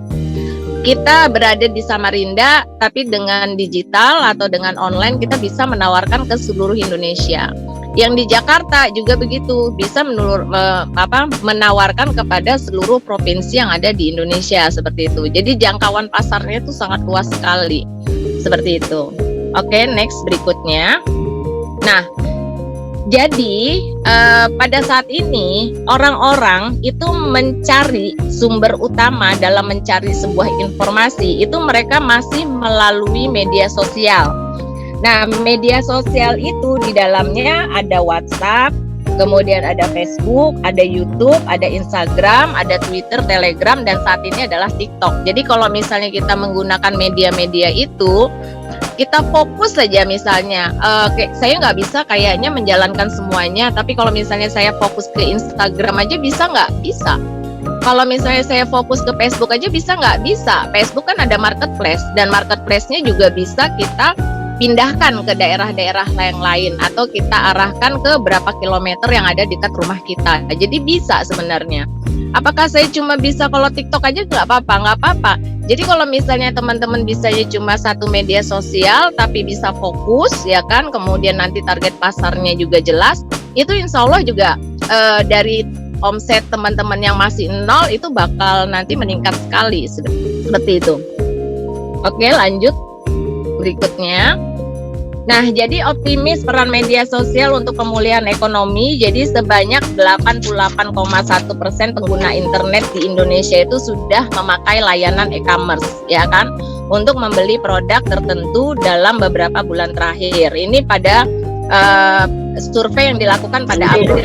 Kita berada di Samarinda, tapi dengan digital atau dengan online kita bisa menawarkan ke seluruh Indonesia. Yang di Jakarta juga begitu, bisa menawarkan kepada seluruh provinsi yang ada di Indonesia seperti itu. Jadi jangkauan pasarnya itu sangat luas sekali, seperti itu. Oke, next berikutnya. Nah, jadi pada saat ini orang-orang itu mencari sumber utama dalam mencari sebuah informasi itu mereka masih melalui media sosial. Nah, media sosial itu di dalamnya ada WhatsApp, kemudian ada Facebook, ada YouTube, ada Instagram, ada Twitter, Telegram, dan saat ini adalah TikTok. Jadi kalau misalnya kita menggunakan media-media itu, kita fokus saja misalnya, saya nggak bisa kayaknya menjalankan semuanya, tapi kalau misalnya saya fokus ke Instagram aja bisa nggak? Bisa. Kalau misalnya saya fokus ke Facebook aja bisa nggak? Bisa. Facebook kan ada marketplace, dan marketplace-nya juga bisa kita pindahkan ke daerah-daerah yang lain atau kita arahkan ke berapa kilometer yang ada dekat rumah kita. Jadi bisa sebenarnya. Apakah saya cuma bisa kalau TikTok aja? Nggak apa-apa. Jadi kalau misalnya teman-teman bisanya cuma satu media sosial tapi bisa fokus ya kan, kemudian nanti target pasarnya juga jelas, itu insya Allah juga dari omset teman-teman yang masih nol itu bakal nanti meningkat sekali seperti itu. Oke, lanjut berikutnya. Nah, jadi optimis peran media sosial untuk pemulihan ekonomi. Jadi sebanyak 88,1% pengguna internet di Indonesia itu sudah memakai layanan e-commerce, ya kan, untuk membeli produk tertentu dalam beberapa bulan terakhir. Ini pada survei yang dilakukan pada April.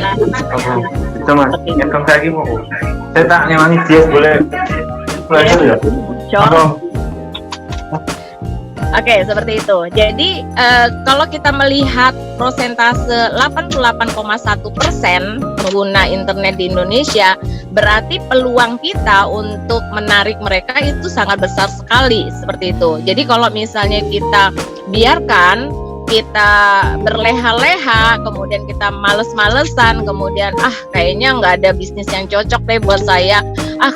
Itu mas, yang lagi mau. Saya tanya manis dia boleh. Belajar ya. Oke, seperti itu. Jadi kalau kita melihat persentase 88,1% pengguna internet di Indonesia, berarti peluang kita untuk menarik mereka itu sangat besar sekali, seperti itu. Jadi kalau misalnya kita biarkan, kita berleha-leha, kemudian kita males-malesan, kemudian kayaknya nggak ada bisnis yang cocok deh buat saya,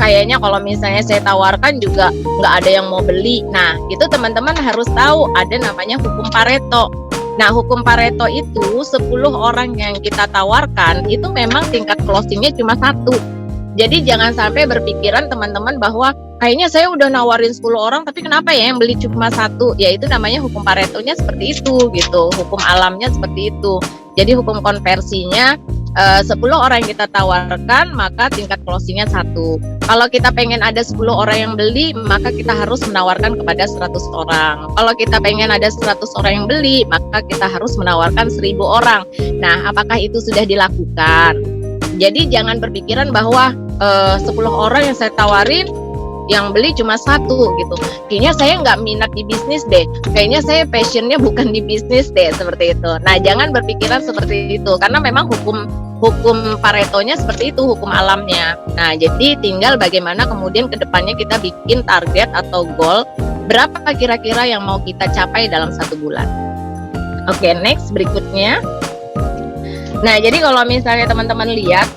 kayaknya kalau misalnya saya tawarkan juga nggak ada yang mau beli. Nah, itu teman-teman harus tahu ada namanya hukum Pareto. Nah, hukum Pareto itu 10 orang yang kita tawarkan itu memang tingkat closingnya cuma 1. Jadi jangan sampai berpikiran teman-teman bahwa kayaknya saya udah nawarin 10 orang tapi kenapa ya yang beli cuma 1? Ya itu namanya hukum Paretonya seperti itu gitu. Hukum alamnya seperti itu. Jadi hukum konversinya 10 orang yang kita tawarkan maka tingkat closingnya 1. Kalau kita pengen ada 10 orang yang beli maka kita harus menawarkan kepada 100 orang. Kalau kita pengen ada 100 orang yang beli maka kita harus menawarkan 1000 orang. Nah, apakah itu sudah dilakukan? Jadi jangan berpikiran bahwa 10 orang yang saya tawarin yang beli cuma 1 gitu. Kayaknya saya nggak minat di bisnis deh. Kayaknya saya passionnya bukan di bisnis deh, seperti itu. Nah, jangan berpikiran seperti itu karena memang hukum Paretonya seperti itu, hukum alamnya. Nah, jadi tinggal bagaimana kemudian kedepannya kita bikin target atau goal berapa kira-kira yang mau kita capai dalam 1 bulan. Oke, next berikutnya. Nah, jadi kalau misalnya teman-teman lihat,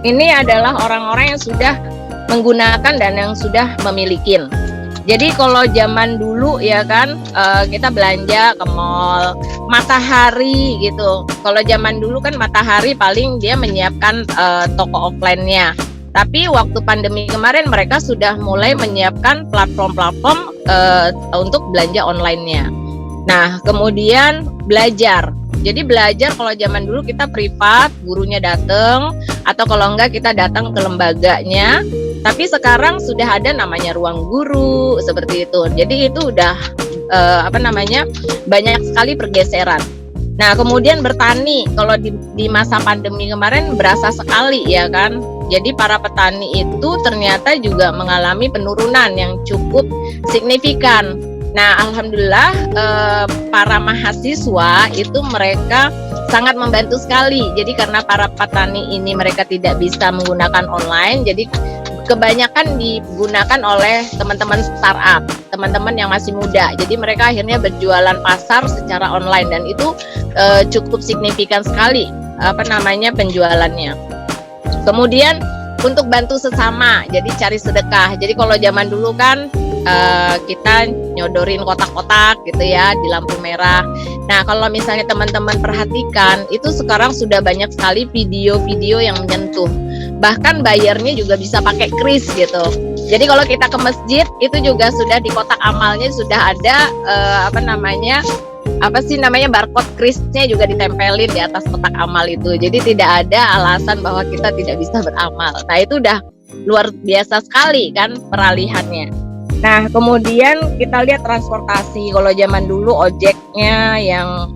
ini adalah orang-orang yang sudah menggunakan dan yang sudah memiliki. Jadi kalau zaman dulu ya kan kita belanja ke mall, Matahari gitu. Kalau zaman dulu kan Matahari paling dia menyiapkan toko offline-nya. Tapi waktu pandemi kemarin mereka sudah mulai menyiapkan platform-platform untuk belanja online-nya. Nah, kemudian belajar. Jadi belajar kalau zaman dulu kita privat, gurunya datang, atau kalau enggak kita datang ke lembaganya. Tapi sekarang sudah ada namanya ruang guru, seperti itu. Jadi itu udah banyak sekali pergeseran. Nah, kemudian bertani, kalau di masa pandemi kemarin berasa sekali ya kan. Jadi para petani itu ternyata juga mengalami penurunan yang cukup signifikan. Nah, alhamdulillah para mahasiswa itu mereka sangat membantu sekali. Jadi karena para petani ini mereka tidak bisa menggunakan online, jadi kebanyakan digunakan oleh teman-teman startup, teman-teman yang masih muda. Jadi mereka akhirnya berjualan pasar secara online dan itu cukup signifikan sekali penjualannya. Kemudian untuk bantu sesama, jadi cari sedekah. Jadi kalau zaman dulu kan kita nyodorin kotak-kotak gitu ya di lampu merah. Nah, kalau misalnya teman-teman perhatikan, itu sekarang sudah banyak sekali video-video yang menyentuh. Bahkan bayarnya juga bisa pakai kris gitu. Jadi kalau kita ke masjid itu juga sudah di kotak amalnya sudah ada barcode krisnya juga ditempelin di atas kotak amal itu. Jadi tidak ada alasan bahwa kita tidak bisa beramal. Nah, itu udah luar biasa sekali kan peralihannya. Nah, kemudian kita lihat transportasi. Kalau zaman dulu ojeknya yang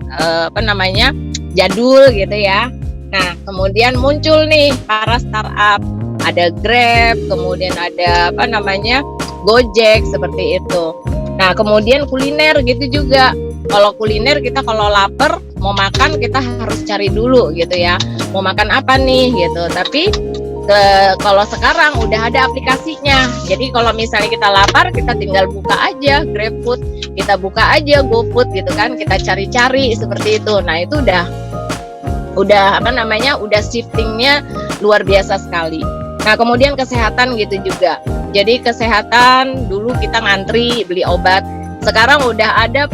jadul gitu ya. Nah, kemudian muncul nih para startup, ada Grab, kemudian ada Gojek seperti itu. Nah, kemudian kuliner gitu juga. Kalau kuliner kita kalau lapar mau makan kita harus cari dulu gitu ya. Mau makan apa nih gitu. Tapi kalau sekarang udah ada aplikasinya. Jadi kalau misalnya kita lapar, kita tinggal buka aja GrabFood, kita buka aja GoFood gitu kan, kita cari-cari seperti itu. Nah, itu udah shiftingnya luar biasa sekali. Nah, kemudian kesehatan gitu juga. Jadi kesehatan dulu kita ngantri beli obat. Sekarang udah ada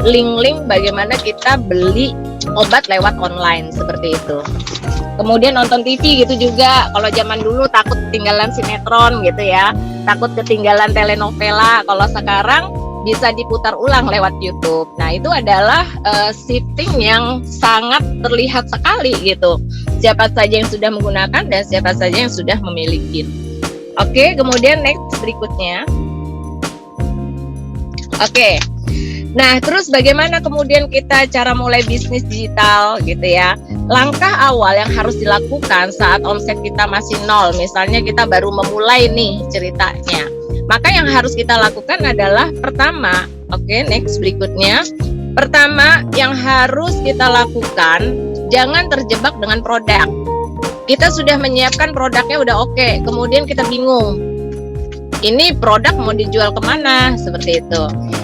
link-link bagaimana kita beli obat lewat online seperti itu. Kemudian nonton TV gitu juga. Kalau zaman dulu takut ketinggalan sinetron gitu ya, takut ketinggalan telenovela. Kalau sekarang bisa diputar ulang lewat YouTube. Nah, itu adalah shifting yang sangat terlihat sekali gitu. Siapa saja yang sudah menggunakan dan siapa saja yang sudah memiliki. Oke, kemudian next berikutnya. Oke. Nah, terus bagaimana kemudian kita cara mulai bisnis digital gitu ya? Langkah awal yang harus dilakukan saat omset kita masih nol, misalnya kita baru memulai nih ceritanya. Maka yang harus kita lakukan adalah pertama, oke, next berikutnya. Pertama yang harus kita lakukan, jangan terjebak dengan produk. Kita sudah menyiapkan produknya udah oke, kemudian kita bingung. Ini produk mau dijual kemana? Seperti itu.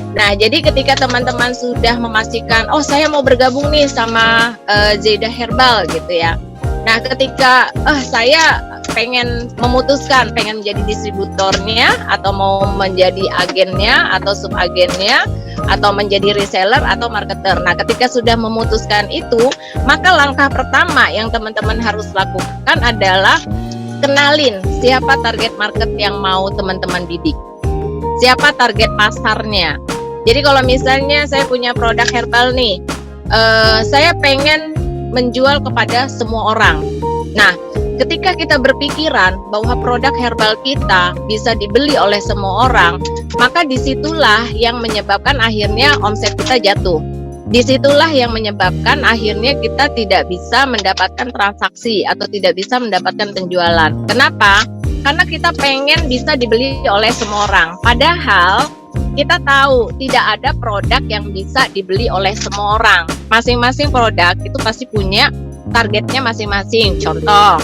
Nah, jadi ketika teman-teman sudah memastikan, oh saya mau bergabung nih sama Zaidah Herbal gitu ya. Nah, ketika saya pengen memutuskan pengen menjadi distributornya atau mau menjadi agennya atau subagennya atau menjadi reseller atau marketer. Nah, ketika sudah memutuskan itu, maka langkah pertama yang teman-teman harus lakukan adalah kenalin siapa target market yang mau teman-teman bidik. Siapa target pasarnya. Jadi kalau misalnya saya punya produk herbal nih, saya pengen menjual kepada semua orang. Nah, ketika kita berpikiran bahwa produk herbal kita bisa dibeli oleh semua orang, maka disitulah yang menyebabkan akhirnya omset kita jatuh. Disitulah yang menyebabkan akhirnya kita tidak bisa mendapatkan transaksi atau tidak bisa mendapatkan penjualan. Kenapa? Karena kita pengen bisa dibeli oleh semua orang. Padahal kita tahu tidak ada produk yang bisa dibeli oleh semua orang. Masing-masing produk itu pasti punya targetnya masing-masing. Contoh,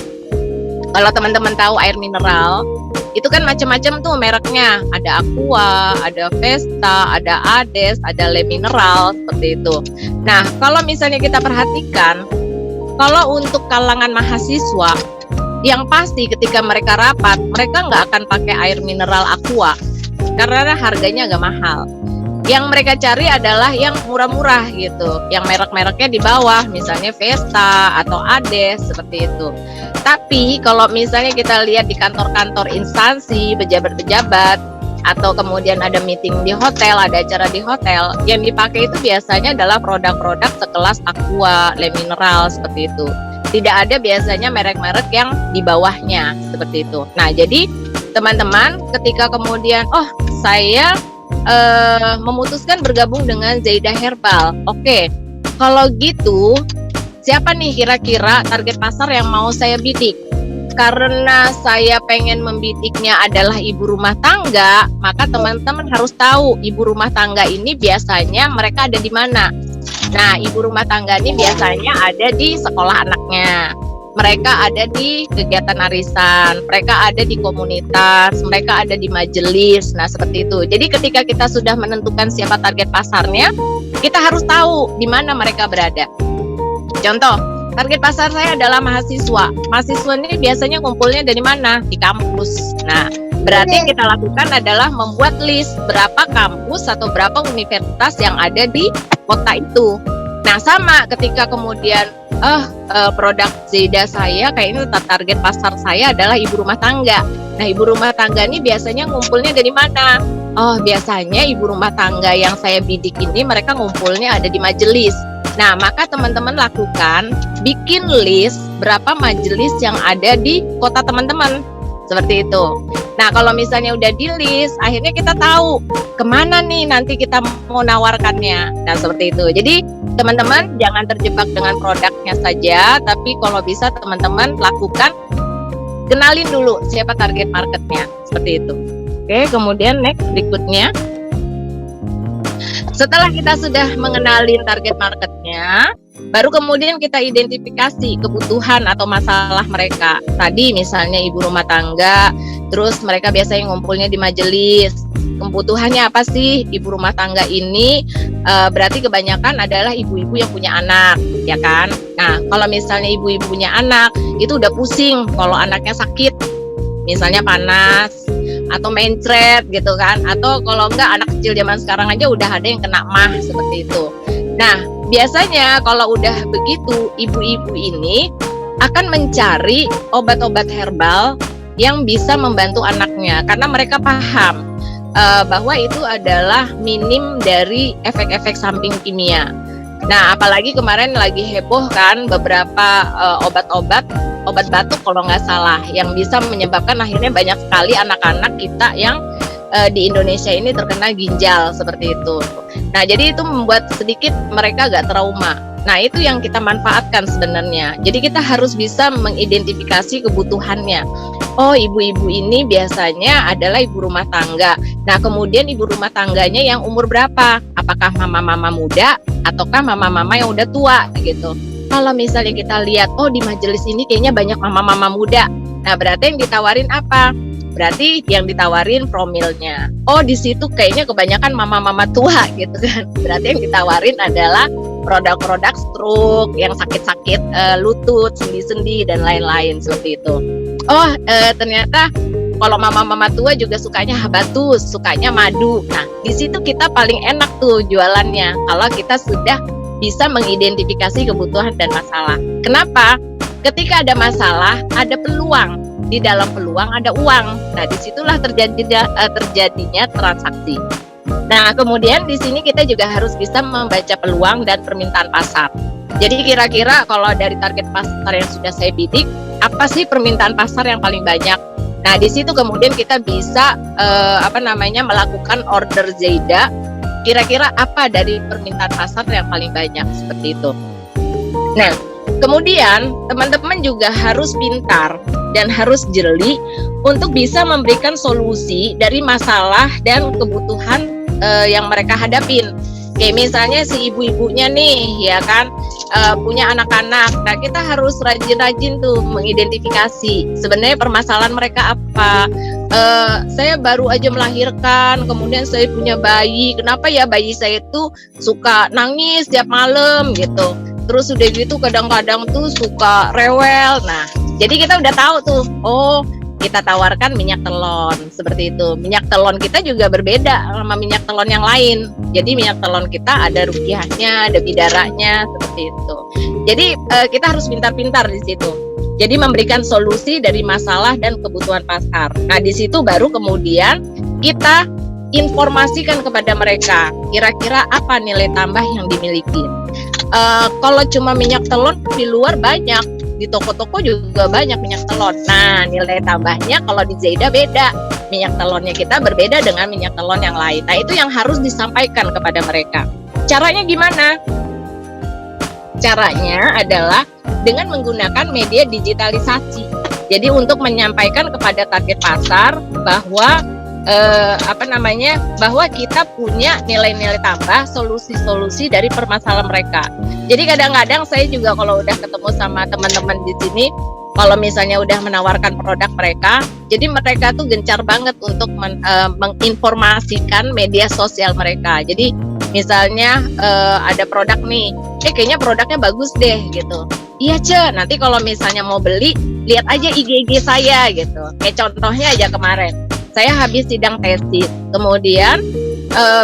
kalau teman-teman tahu air mineral, itu kan macam-macam tuh mereknya. Ada Aqua, ada Vesta, ada Ades, ada Le Mineral, seperti itu. Nah, kalau misalnya kita perhatikan, kalau untuk kalangan mahasiswa, yang pasti ketika mereka rapat, mereka nggak akan pakai air mineral Aqua karena harganya agak mahal. Yang mereka cari adalah yang murah-murah gitu, yang merek-mereknya di bawah, misalnya Vesta atau Ades, seperti itu. Tapi kalau misalnya kita lihat di kantor-kantor instansi, pejabat-pejabat, atau kemudian ada meeting di hotel, ada acara di hotel, yang dipakai itu biasanya adalah produk-produk sekelas Aqua, Le Mineral, seperti itu. Tidak ada biasanya merek-merek yang di bawahnya, seperti itu. Nah, jadi teman-teman ketika kemudian saya memutuskan bergabung dengan Zaidah Herbal, oke, kalau gitu siapa nih kira-kira target pasar yang mau saya bidik? Karena saya pengen membidiknya adalah ibu rumah tangga, maka teman-teman harus tahu ibu rumah tangga ini biasanya mereka ada di mana. Nah, ibu rumah tangga ini biasanya ada di sekolah anaknya, mereka ada di kegiatan arisan, mereka ada di komunitas, mereka ada di majelis. Nah, seperti itu. Jadi ketika kita sudah menentukan siapa target pasarnya, kita harus tahu di mana mereka berada. Contoh, target pasar saya adalah mahasiswa. Mahasiswa ini biasanya ngumpulnya dari mana? Di kampus. Nah, berarti yang kita lakukan adalah membuat list berapa kampus atau berapa universitas yang ada di kota itu. Nah, sama ketika kemudian produk Zaidah saya kayaknya target pasar saya adalah ibu rumah tangga. Nah, ibu rumah tangga ini biasanya ngumpulnya dari mana? Oh, biasanya ibu rumah tangga yang saya bidik ini mereka ngumpulnya ada di majelis. Nah, maka teman-teman lakukan bikin list berapa majelis yang ada di kota teman-teman. Seperti itu. Nah, kalau misalnya udah di list, akhirnya kita tahu kemana nih nanti kita mau nawarkannya. Nah, seperti itu. Jadi teman-teman jangan terjebak dengan produknya saja, tapi kalau bisa teman-teman lakukan, kenalin dulu siapa target marketnya. Seperti itu. Oke, kemudian next berikutnya. Setelah kita sudah mengenalin target marketnya, baru kemudian kita identifikasi kebutuhan atau masalah mereka. Tadi misalnya ibu rumah tangga, terus mereka biasanya ngumpulnya di majelis. Kebutuhannya apa sih ibu rumah tangga ini? Berarti kebanyakan adalah ibu-ibu yang punya anak, ya kan? Nah, kalau misalnya ibu-ibu punya anak, itu udah pusing kalau anaknya sakit, misalnya panas atau mencret gitu kan, atau kalau enggak anak kecil zaman sekarang aja udah ada yang kena mah, seperti itu. Nah, biasanya kalau udah begitu, ibu-ibu ini akan mencari obat-obat herbal yang bisa membantu anaknya, karena mereka paham bahwa itu adalah minim dari efek-efek samping kimia. Nah, apalagi kemarin lagi heboh kan beberapa obat batuk kalau nggak salah, yang bisa menyebabkan akhirnya banyak sekali anak-anak kita yang di Indonesia ini terkena ginjal seperti itu. Nah, jadi itu membuat sedikit mereka agak trauma. Nah, itu yang kita manfaatkan sebenarnya. Jadi kita harus bisa mengidentifikasi kebutuhannya. Oh, ibu-ibu ini biasanya adalah ibu rumah tangga. Nah, kemudian ibu rumah tangganya yang umur berapa? Apakah mama-mama muda ataukah mama-mama yang udah tua gitu. Kalau misalnya kita lihat, oh di majelis ini kayaknya banyak mama-mama muda. Nah, berarti yang ditawarin apa? Berarti yang ditawarin promilnya. Oh, di situ kayaknya kebanyakan mama-mama tua gitu kan. Berarti yang ditawarin adalah produk-produk stroke, yang sakit-sakit lutut, sendi-sendi dan lain-lain seperti itu. Oh, ternyata kalau mama-mama tua juga sukanya habatus, sukanya madu. Nah, di situ kita paling enak tuh jualannya kalau kita sudah bisa mengidentifikasi kebutuhan dan masalah. Kenapa? Ketika ada masalah, ada peluang. Di dalam peluang ada uang. Nah, disitulah terjadinya transaksi. Nah, kemudian di sini kita juga harus bisa membaca peluang dan permintaan pasar. Jadi kira-kira kalau dari target pasar yang sudah saya bidik, apa sih permintaan pasar yang paling banyak? Nah, di situ kemudian kita bisa melakukan order Zaida. Kira-kira apa dari permintaan pasar yang paling banyak seperti itu. Nah, kemudian teman-teman juga harus pintar dan harus jeli untuk bisa memberikan solusi dari masalah dan kebutuhan yang mereka hadapin. Kayak misalnya si ibu-ibunya nih, ya kan, punya anak-anak. Nah, kita harus rajin-rajin tuh mengidentifikasi sebenarnya permasalahan mereka apa. Saya baru aja melahirkan, kemudian saya punya bayi. Kenapa ya bayi saya tuh suka nangis tiap malam gitu. Terus udah gitu kadang-kadang tuh suka rewel. Nah, jadi kita udah tahu tuh, oh kita tawarkan minyak telon seperti itu. Minyak telon kita juga berbeda sama minyak telon yang lain. Jadi minyak telon kita ada rukiahnya, ada bidaranya seperti itu. Jadi kita harus pintar-pintar di situ. Jadi memberikan solusi dari masalah dan kebutuhan pasar. Nah, di situ baru kemudian kita informasikan kepada mereka kira-kira apa nilai tambah yang dimiliki. Kalau cuma minyak telon di luar banyak, di toko-toko juga banyak minyak telon. Nah, nilai tambahnya kalau di Zaida beda. Minyak telonnya kita berbeda dengan minyak telon yang lain. Nah, itu yang harus disampaikan kepada mereka. Caranya gimana? Caranya adalah dengan menggunakan media digitalisasi. Jadi untuk menyampaikan kepada target pasar bahwa bahwa kita punya nilai-nilai tambah, solusi-solusi dari permasalahan mereka. Jadi kadang-kadang saya juga kalau udah ketemu sama teman-teman di sini, kalau misalnya udah menawarkan produk mereka, jadi mereka tuh gencar banget untuk menginformasikan media sosial mereka. Jadi misalnya ada produk nih, kayaknya produknya bagus deh gitu. Iya nanti kalau misalnya mau beli, lihat aja IG saya gitu. Kayak contohnya aja kemarin, saya habis sidang tesis, kemudian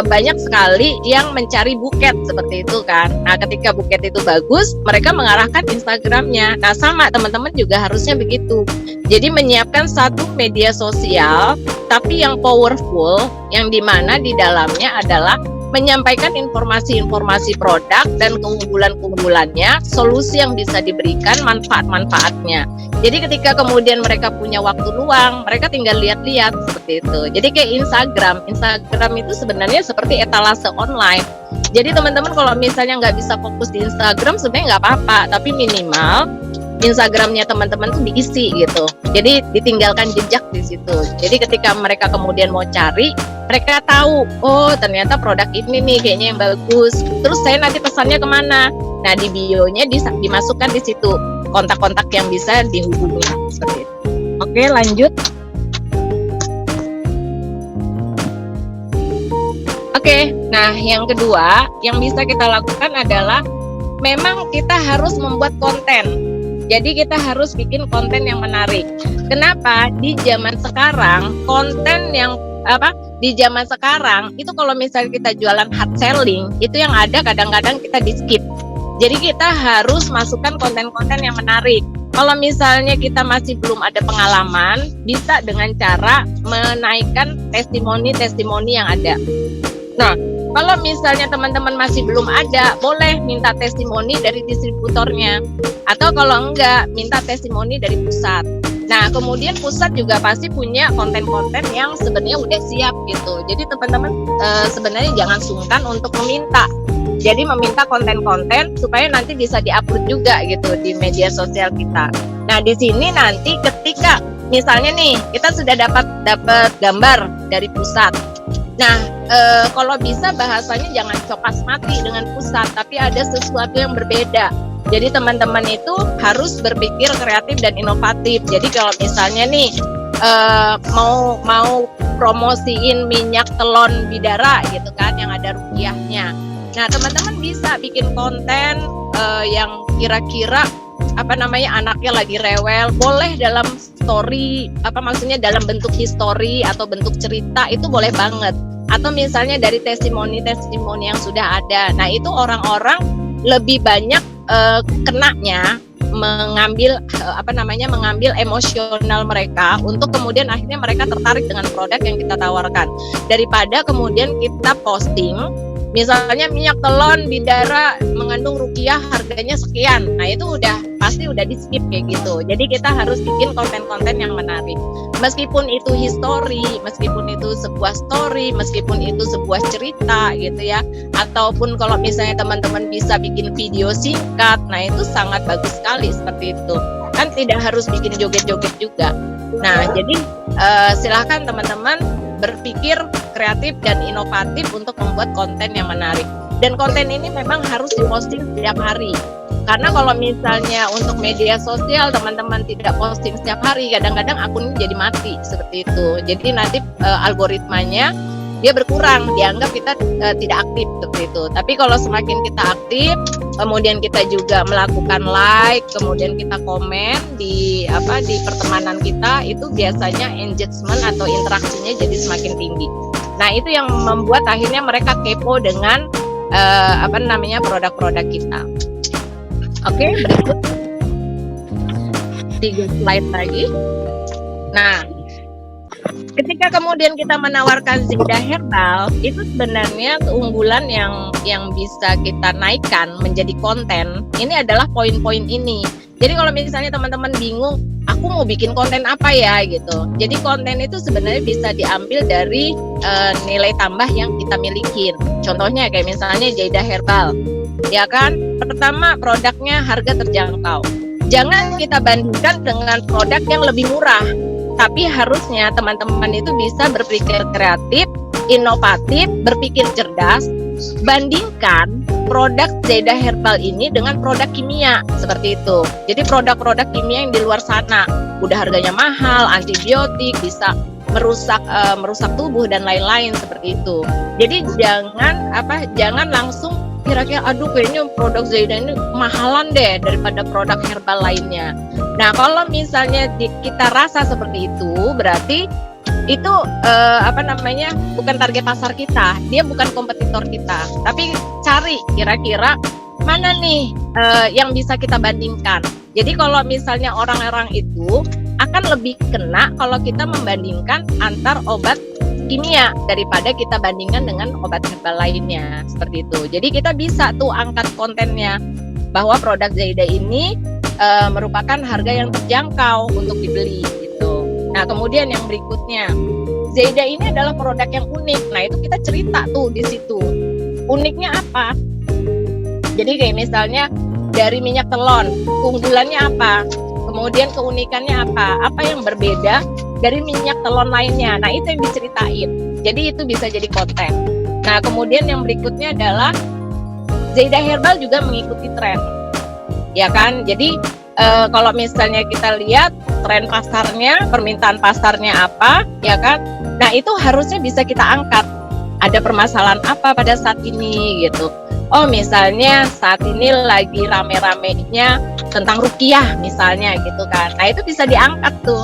banyak sekali yang mencari buket seperti itu kan. Nah, ketika buket itu bagus, mereka mengarahkan Instagramnya. Nah, sama teman-teman juga harusnya begitu. Jadi menyiapkan satu media sosial, tapi yang powerful, yang dimana di dalamnya adalah menyampaikan informasi-informasi produk dan keunggulan-keunggulannya, solusi yang bisa diberikan, manfaat-manfaatnya. Jadi ketika kemudian mereka punya waktu luang, mereka tinggal lihat-lihat seperti itu. Jadi kayak Instagram itu sebenarnya seperti etalase online. Jadi teman-teman kalau misalnya nggak bisa fokus di Instagram sebenarnya nggak apa-apa, tapi minimal Instagramnya teman-teman tuh diisi gitu. Jadi ditinggalkan jejak di situ. Jadi ketika mereka kemudian mau cari, mereka tahu, oh ternyata produk ini nih kayaknya yang bagus. Terus saya nanti pesannya kemana? Nah, di bio-nya dimasukkan di situ kontak-kontak yang bisa dihubungi seperti itu. Oke, lanjut. Oke, nah yang kedua yang bisa kita lakukan adalah memang kita harus membuat konten. Jadi kita harus bikin konten yang menarik. Kenapa? Di zaman sekarang konten yang di zaman sekarang itu kalau misalnya kita jualan hard selling, itu yang ada kadang-kadang kita di skip. Jadi kita harus masukkan konten-konten yang menarik. kalau misalnya kita masih belum ada pengalaman, bisa dengan cara menaikkan testimoni-testimoni yang ada. Nah, kalau misalnya teman-teman masih belum ada, boleh minta testimoni dari distributornya. Atau kalau enggak, minta testimoni dari pusat. Nah, kemudian pusat juga pasti punya konten-konten yang sebenarnya udah siap gitu. Jadi teman-teman sebenarnya jangan sungkan untuk meminta. Jadi meminta konten-konten supaya nanti bisa diupload juga gitu di media sosial kita. Nah, di sini nanti ketika misalnya nih kita sudah dapat gambar dari pusat. Nah, kalau bisa bahasanya jangan copas mati dengan pusat, tapi ada sesuatu yang berbeda. Jadi teman-teman itu harus berpikir kreatif dan inovatif. Jadi kalau misalnya nih mau promosiin minyak telon bidara gitu kan yang ada rupiahnya. Nah, teman-teman bisa bikin konten yang kira-kira anaknya lagi rewel, boleh dalam story, maksudnya dalam bentuk history atau bentuk cerita, itu boleh banget. Atau misalnya dari testimoni-testimoni yang sudah ada. Nah, itu orang-orang lebih banyak kenanya mengambil emosional mereka untuk kemudian akhirnya mereka tertarik dengan produk yang kita tawarkan, daripada kemudian kita posting misalnya minyak telon bidara mengandung rupiah harganya sekian. Nah, itu pasti udah di skip kayak gitu. Jadi kita harus bikin konten-konten yang menarik. Meskipun itu history, meskipun itu sebuah story, meskipun itu sebuah cerita gitu ya. Ataupun kalau misalnya teman-teman bisa bikin video singkat, nah itu sangat bagus sekali seperti itu. Kan tidak harus bikin joget-joget juga. Nah, jadi silakan teman-teman berpikir kreatif dan inovatif untuk membuat konten yang menarik. Dan konten ini memang harus diposting setiap hari. Karena kalau misalnya untuk media sosial teman-teman tidak posting setiap hari, kadang-kadang akunnya jadi mati seperti itu. Jadi nanti algoritmanya dia berkurang, dianggap kita tidak aktif seperti itu. Tapi kalau semakin kita aktif, kemudian kita juga melakukan like, kemudian kita komen di pertemanan kita, itu biasanya engagement atau interaksinya jadi semakin tinggi. Nah, itu yang membuat akhirnya mereka kepo dengan produk-produk kita. Oke, berikut 3 slide lagi. Nah, ketika kemudian kita menawarkan Zaidah Herbal, itu sebenarnya keunggulan yang bisa kita naikkan menjadi konten. Ini adalah poin-poin ini. Jadi kalau misalnya teman-teman bingung, aku mau bikin konten apa ya gitu. Jadi konten itu sebenarnya bisa diambil dari nilai tambah yang kita milikin. Contohnya kayak misalnya Zaidah Herbal. Ya kan? Pertama, produknya harga terjangkau. Jangan kita bandingkan dengan produk yang lebih murah. Tapi harusnya teman-teman itu bisa berpikir kreatif, inovatif, berpikir cerdas. Bandingkan produk Zaidah Herbal ini dengan produk kimia seperti itu. Jadi produk-produk kimia yang di luar sana udah harganya mahal, antibiotik, bisa merusak tubuh dan lain-lain seperti itu. Jadi jangan langsung kira-kira aduh kayaknya produk Zaidah ini mahalan deh daripada produk herbal lainnya. Nah, kalau misalnya kita rasa seperti itu, berarti itu bukan target pasar kita, dia bukan kompetitor kita. Tapi cari kira-kira mana nih yang bisa kita bandingkan. Jadi kalau misalnya orang-orang itu akan lebih kena kalau kita membandingkan antar obat kimia daripada kita bandingkan dengan obat herbal lainnya seperti itu. Jadi kita bisa tuh angkat kontennya bahwa produk Zaidah ini merupakan harga yang terjangkau untuk dibeli gitu. Nah, kemudian yang berikutnya, Zaidah ini adalah produk yang unik. Nah, itu kita cerita tuh di situ. Uniknya apa? Jadi kayak misalnya dari minyak telon, keunggulannya apa? Kemudian keunikannya apa? Apa yang berbeda dari minyak telon lainnya? Nah, itu yang diceritain. Jadi itu bisa jadi konten. Nah, kemudian yang berikutnya adalah Zaidah Herbal juga mengikuti tren. Ya kan? Jadi kalau misalnya kita lihat tren pasarnya, permintaan pasarnya apa, ya kan? Nah, itu harusnya bisa kita angkat. Ada permasalahan apa pada saat ini gitu. Oh, misalnya saat ini lagi rame-ramenya tentang rupiah misalnya gitu kan. Nah, itu bisa diangkat tuh.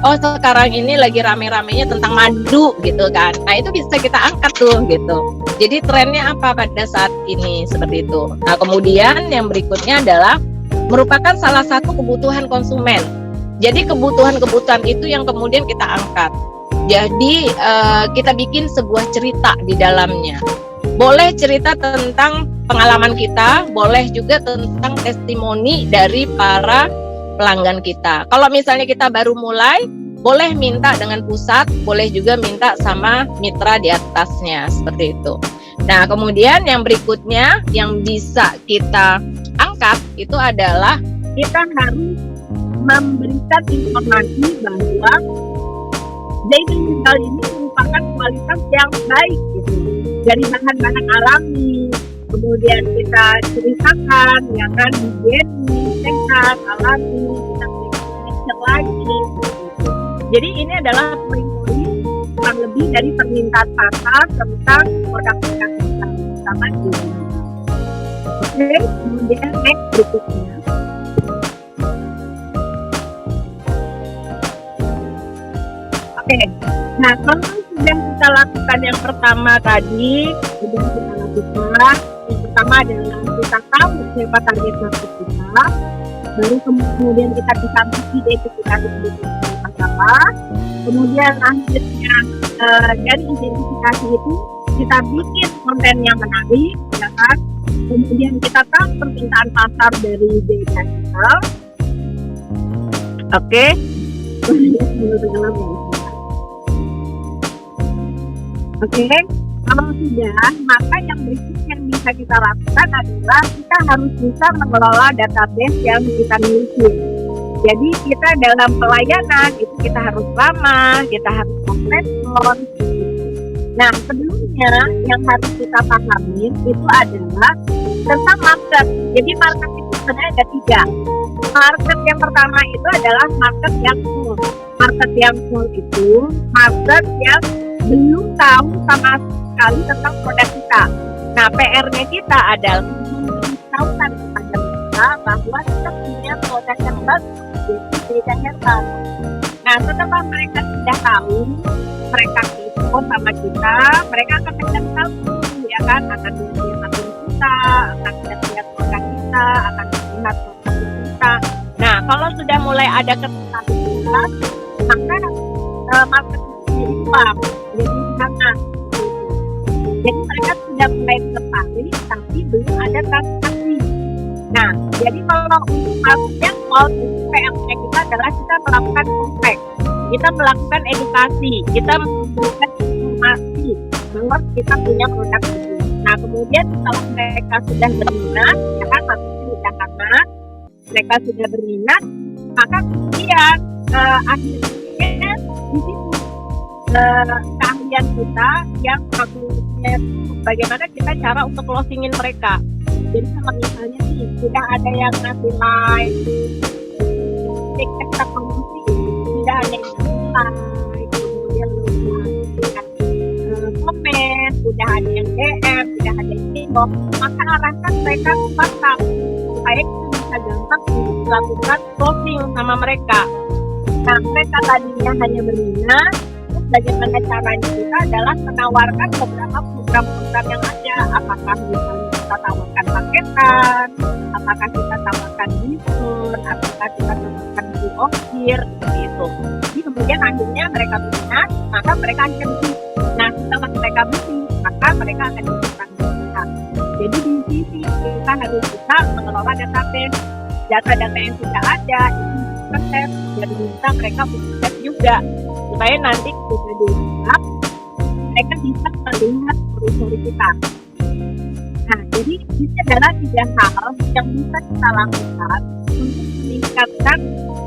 Oh, sekarang ini lagi rame-ramenya tentang madu gitu kan. Nah, itu bisa kita angkat tuh gitu. Jadi trennya apa pada saat ini seperti itu. Nah, kemudian yang berikutnya adalah merupakan salah satu kebutuhan konsumen. Jadi kebutuhan-kebutuhan itu yang kemudian kita angkat. Jadi kita bikin sebuah cerita di dalamnya. Boleh cerita tentang pengalaman kita, boleh juga tentang testimoni dari para pelanggan kita. Kalau misalnya kita baru mulai, boleh minta dengan pusat, boleh juga minta sama mitra di atasnya, seperti itu. Nah, kemudian yang berikutnya yang bisa kita angkat itu adalah kita harus memberikan informasi bahwa daily digital ini merupakan kualitas yang baik gitu. Dari bahan-bahan alami, kemudian kita ceritakan ya kan higienis, sehat, alami, kita berikan lagi gitu. Jadi ini adalah poin-poin kurang lebih dari permintaan pasar tentang produk-produk kita sama di Oke, kemudian next berikutnya. Oke, nah kalau sudah kita lakukan yang pertama tadi, sudah kita lakukan. Yang pertama adalah kita tahu siapa target market kita, baru kemudian kita bisa identifikasi kebutuhan apa. Kemudian akhirnya dari identifikasi itu kita bikin konten yang menarik, ya kan? Kemudian kita tahu permintaan pasar dari data kita. Oke. Oke, kalau sudah, maka yang berikutnya yang bisa kita lakukan adalah kita harus bisa mengelola database yang kita miliki. Jadi kita dalam pelayanan itu kita harus ramah, kita harus respon. Nah, sebelumnya yang harus kita pahami itu adalah tentang market. Jadi market itu sebenarnya ada 3. Market yang pertama itu adalah market yang small. Market yang small itu market yang belum tahu sama sekali tentang produk kita. Nah, PR-nya kita adalah memberitahukan kepada mereka bahwa kita punya produk yang bagus, yaitu beda herbal. Nah, setelah mereka sudah tahu, mereka kepo sama kita, mereka akan mencari tahu, ya kan, akan melihat akun kita, akan melihat produk kita, akan melihat produk kita. Nah, kalau sudah mulai ada ketakutan, maka market jadi uang, jadi sangat. Jadi mereka sudah mulai tertarik, tapi belum ada transaksi. Nah, jadi kalau untuk marketnya small, PR-nya kita adalah kita melakukan impact, kita melakukan edukasi, kita memberikan informasi bahwa kita punya produk itu. Nah, kemudian setelah mereka sudah berminat, ya kan, maksudnya sudah hangat, mereka sudah berminat, maka kemudian akhirnya di situ keahlian kita yang bagaimana kita cara untuk closingin mereka. Jadi kalau misalnya nih sudah ada yang ngasih like, kita promosi, sudah ada yang like, kemudian komen, sudah ada yang DM, sudah ada yang inbox, maka arahkan mereka ke WhatsApp supaya kita bisa gampang melakukan closing sama mereka. Nah, mereka tadinya hanya berminat, bagaimana caranya kita adalah menawarkan beberapa program-program yang ada. Apakah misalnya kita tawarkan paketan, apakah kita tawarkan diskon, apakah kita tawarkan free ongkir, seperti itu. Jadi kemudian akhirnya mereka berminat, maka mereka akan beli. Nah, setelah mereka beli, maka mereka akan diberikan kita. Jadi di sini kita harus bisa mengelola database, data-data yang sudah ada, itu proses dan minta mereka proses juga supaya nanti ketika diungkap mereka bisa melihat story kita. Nah, jadi ini adalah 3 hal yang bisa kita lakukan untuk meningkatkan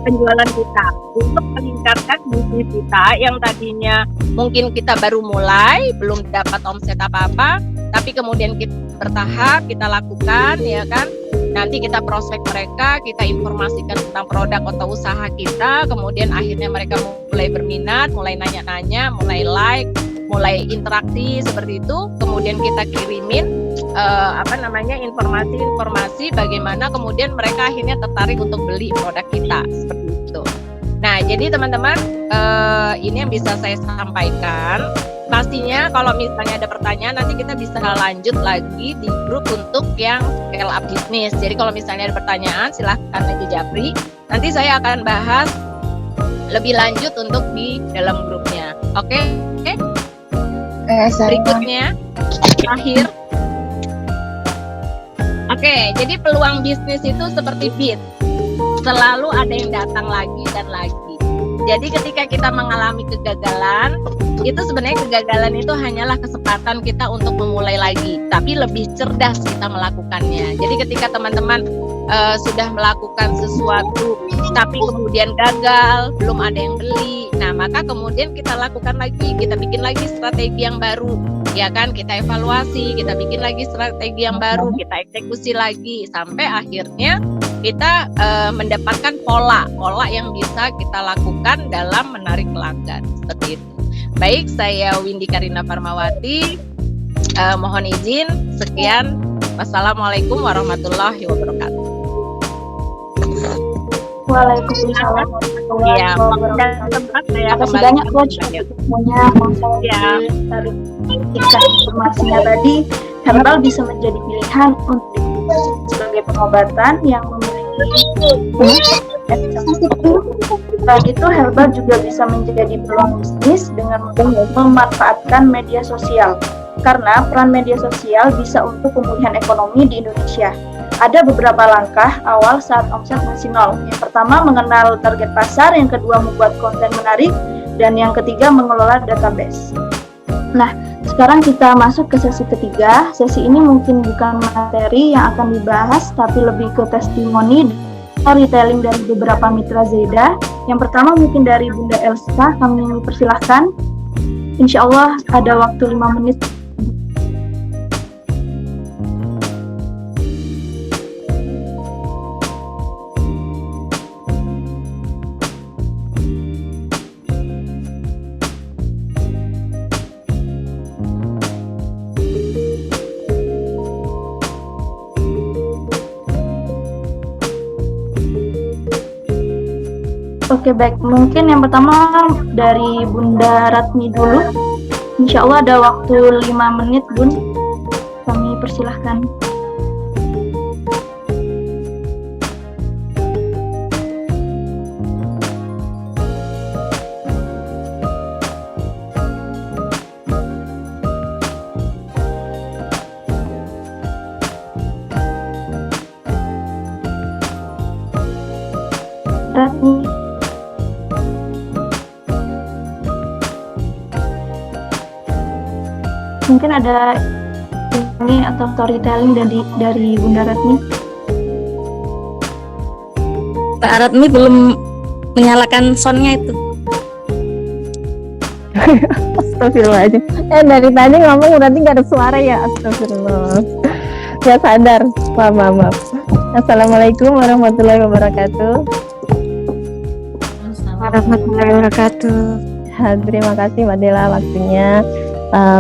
penjualan kita, untuk meningkatkan bisnis kita yang tadinya mungkin kita baru mulai, belum dapat omset apa-apa, tapi kemudian kita bertahap, kita lakukan, ya kan. Nanti kita prospek mereka, kita informasikan tentang produk atau usaha kita, kemudian akhirnya mereka mulai berminat, mulai nanya-nanya, mulai like, mulai interaksi seperti itu, kemudian kita kirimin informasi-informasi bagaimana kemudian mereka akhirnya tertarik untuk beli produk kita seperti itu. Nah, jadi teman-teman, ini yang bisa saya sampaikan pastinya kalau misalnya ada pertanyaan nanti kita bisa lanjut lagi di grup untuk yang scale up bisnis. Jadi kalau misalnya ada pertanyaan silahkan aja Japri. Nanti saya akan bahas lebih lanjut untuk di dalam grupnya. Oke? Berikutnya terakhir. Oke, jadi peluang bisnis itu seperti bit. Selalu ada yang datang lagi dan lagi. Jadi ketika kita mengalami kegagalan, itu sebenarnya kegagalan itu hanyalah kesempatan kita untuk memulai lagi, tapi lebih cerdas kita melakukannya. Jadi ketika teman-teman sudah melakukan sesuatu, tapi kemudian gagal, belum ada yang beli, nah maka kemudian kita lakukan lagi, kita bikin lagi strategi yang baru, ya kan? Kita evaluasi, kita bikin lagi strategi yang baru, kita eksekusi lagi, sampai akhirnya kita mendapatkan pola yang bisa kita lakukan dalam menarik pelanggan seperti itu. Baik, saya Windy Karina Farmawati, mohon izin, sekian. Wassalamualaikum warahmatullahi wabarakatuh. Waalaikumsalam warahmatullahi Ya, wabarakatuh. saya Makasih kembali banyak ke Coach saya. semuanya dari informasinya tadi. Herbal bisa menjadi pilihan untuk sebagai pengobatan yang memiliki selain itu, herbal juga bisa menjadi peluang bisnis dengan memanfaatkan media sosial. Karena peran media sosial bisa untuk pemulihan ekonomi di Indonesia. Ada beberapa langkah awal saat omset masih nol. Yang pertama, mengenal target pasar. Yang kedua, membuat konten menarik. Dan yang ketiga, mengelola database. Nah, sekarang kita masuk ke sesi ketiga. Sesi ini mungkin bukan materi yang akan dibahas, tapi lebih ke testimoni storytelling dari beberapa mitra Zeda. Yang pertama mungkin dari Bunda Elsa, kami persilahkan. Insya Allah ada waktu 5 menit. Oke, baik, mungkin yang pertama dari Bunda Ratmi dulu. Insya Allah ada waktu 5 menit, Bun. Kami persilahkan. Ratmi. Mungkin ada ini atau storytelling dari Bunda Ratmi. Pak Ratmi belum menyalakan soundnya itu. Astagfirullahaladzim. Dari tadi ngomong berarti nggak ada suara ya. Astagfirullah. Nggak sadar. Maaf. Assalamualaikum warahmatullahi wabarakatuh. Warahmatullahi wabarakatuh. Terima kasih Mbak Dela waktunya.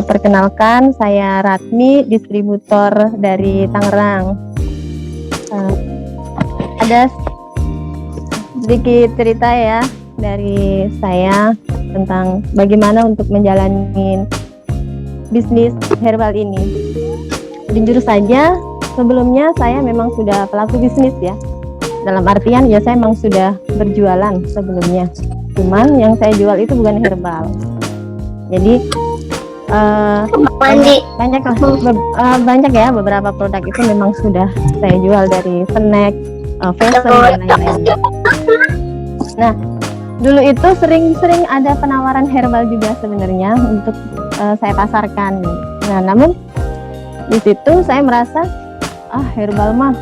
Perkenalkan, saya Ratmi, distributor dari Tangerang. Ada sedikit cerita ya dari saya tentang bagaimana untuk menjalani bisnis herbal ini. Jujur saja, sebelumnya saya memang sudah pelaku bisnis ya. Dalam artian ya saya memang sudah berjualan sebelumnya. Cuman yang saya jual itu bukan herbal. Jadi banyak ya beberapa produk itu memang sudah saya jual, dari snack, fashion dan lain-lainnya. Nah, dulu itu sering ada penawaran herbal juga sebenarnya untuk saya pasarkan. Nah, namun di situ saya merasa herbal mah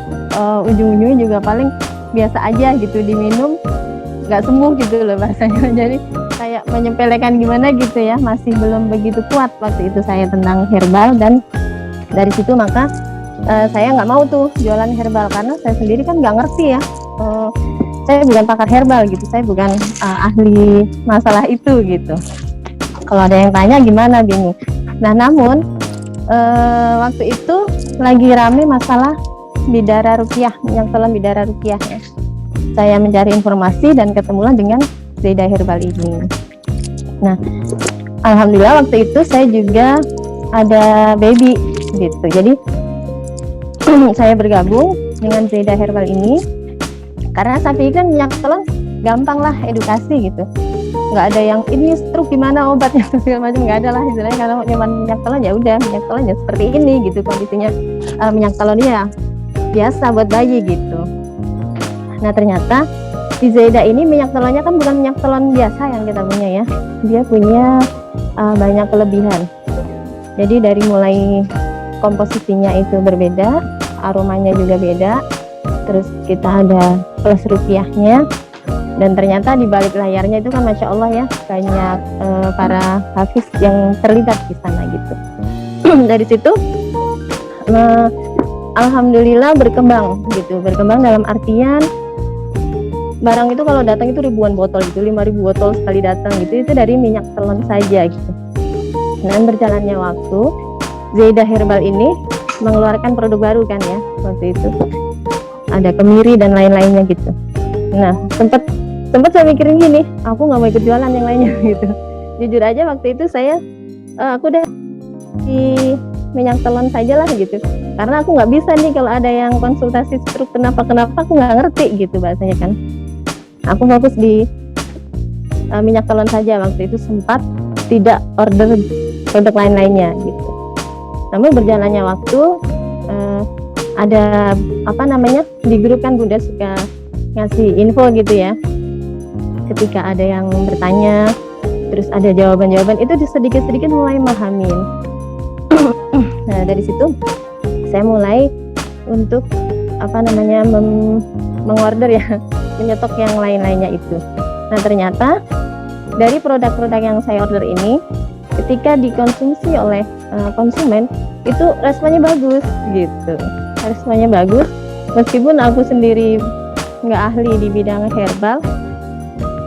ujung-ujungnya juga paling biasa aja gitu, diminum nggak sembuh gitu loh bahasanya. Jadi kayak menyepelekan gimana gitu ya, masih belum begitu kuat waktu itu saya tentang herbal. Dan dari situ maka saya nggak mau tuh jualan herbal, karena saya sendiri kan nggak ngerti ya, saya bukan pakar herbal gitu, saya bukan ahli masalah itu gitu. Kalau ada yang tanya gimana bingung. Nah, namun waktu itu lagi rame masalah Bidara Ruqyah, penyelamatan Bidara Ruqyah ya. Saya mencari informasi dan ketemulah dengan Zeda Herbal ini. Nah, alhamdulillah waktu itu saya juga ada baby gitu. Jadi saya bergabung dengan Zaidah Herbal ini karena saya pikir kan minyak telon gampang lah edukasi gitu. Nggak ada yang ini stroke gimana obatnya segala macam, nggak ada lah istilahnya. Kalau nyaman minyak telon ya udah minyak telon ya seperti ini gitu kondisinya. Minyak telon ya biasa buat bayi gitu. Nah ternyata di Zaidah ini minyak telonnya kan bukan minyak telon biasa yang kita punya ya, dia punya banyak kelebihan. Jadi dari mulai komposisinya itu berbeda, aromanya juga beda, terus kita ada plus rupiahnya, dan ternyata di balik layarnya itu kan masya Allah ya banyak para hafiz yang terlibat di sana gitu. Dari situ alhamdulillah berkembang gitu, berkembang dalam artian barang itu kalau datang itu ribuan botol gitu, 5.000 botol sekali datang gitu, itu dari minyak telon saja gitu. Dan berjalannya waktu, Zaidah Herbal ini mengeluarkan produk baru kan ya waktu itu, ada kemiri dan lain-lainnya gitu. Nah sempat saya mikirin gini, aku nggak mau ikut jualan yang lainnya gitu. Jujur aja waktu itu aku udah di minyak telon saja lah gitu, karena aku nggak bisa nih kalau ada yang konsultasi stroke kenapa aku nggak ngerti gitu bahasanya kan. Aku fokus di minyak telon saja waktu itu, sempat tidak order produk lain-lainnya gitu. Namun berjalannya waktu ada di grup kan Bunda suka ngasih info gitu ya. Ketika ada yang bertanya, terus ada jawaban-jawaban, itu sedikit-sedikit mulai memahamin. Nah dari situ saya mulai untuk mengorder ya, menyetok yang lain-lainnya itu. Nah ternyata dari produk-produk yang saya order ini, ketika dikonsumsi oleh konsumen itu responnya bagus gitu. Responnya bagus, meskipun aku sendiri nggak ahli di bidang herbal,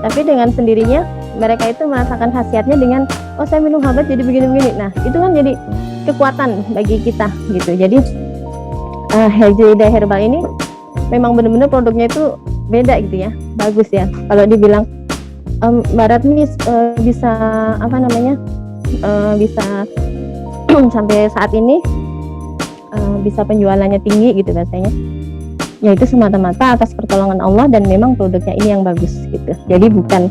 tapi dengan sendirinya mereka itu merasakan khasiatnya dengan saya minum habat jadi begini-begini. Nah itu kan jadi kekuatan bagi kita gitu. Jadi Zaidah Herbal ini memang benar-benar produknya itu beda gitu ya, bagus ya. Kalau dibilang Mbak Ratmi bisa bisa sampai saat ini bisa penjualannya tinggi gitu rasanya, ya itu semata-mata atas pertolongan Allah dan memang produknya ini yang bagus gitu. Jadi bukan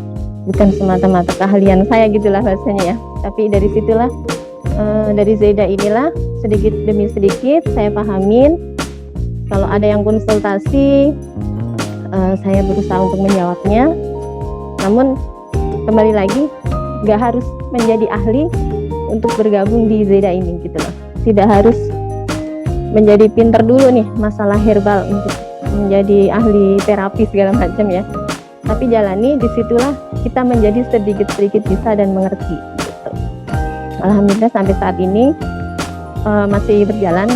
semata-mata keahlian saya gitulah rasanya ya, tapi dari situlah dari Zaidah inilah sedikit demi sedikit saya pahamin. Kalau ada yang konsultasi, saya berusaha untuk menjawabnya. Namun kembali lagi, nggak harus menjadi ahli untuk bergabung di Zaidah ini gitu loh. Tidak harus menjadi pinter dulu nih masalah herbal untuk menjadi ahli terapi segala macam ya. Tapi jalani, disitulah kita menjadi sedikit-sedikit bisa dan mengerti. Gitu. Alhamdulillah sampai saat ini masih berjalan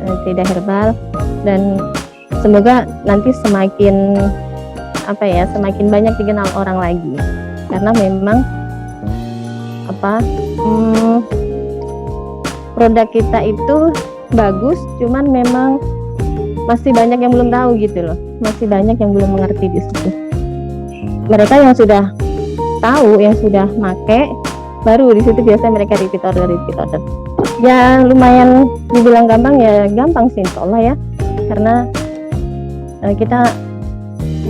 Zaidah Herbal, dan semoga nanti semakin banyak dikenal orang lagi, karena memang produk kita itu bagus, cuman memang masih banyak yang belum tahu gitu loh, masih banyak yang belum mengerti di situ. Mereka yang sudah tahu, yang sudah make, baru di situ biasanya mereka repeat order. Ya lumayan dibilang gampang, ya gampang sih insya Allah ya, karena kita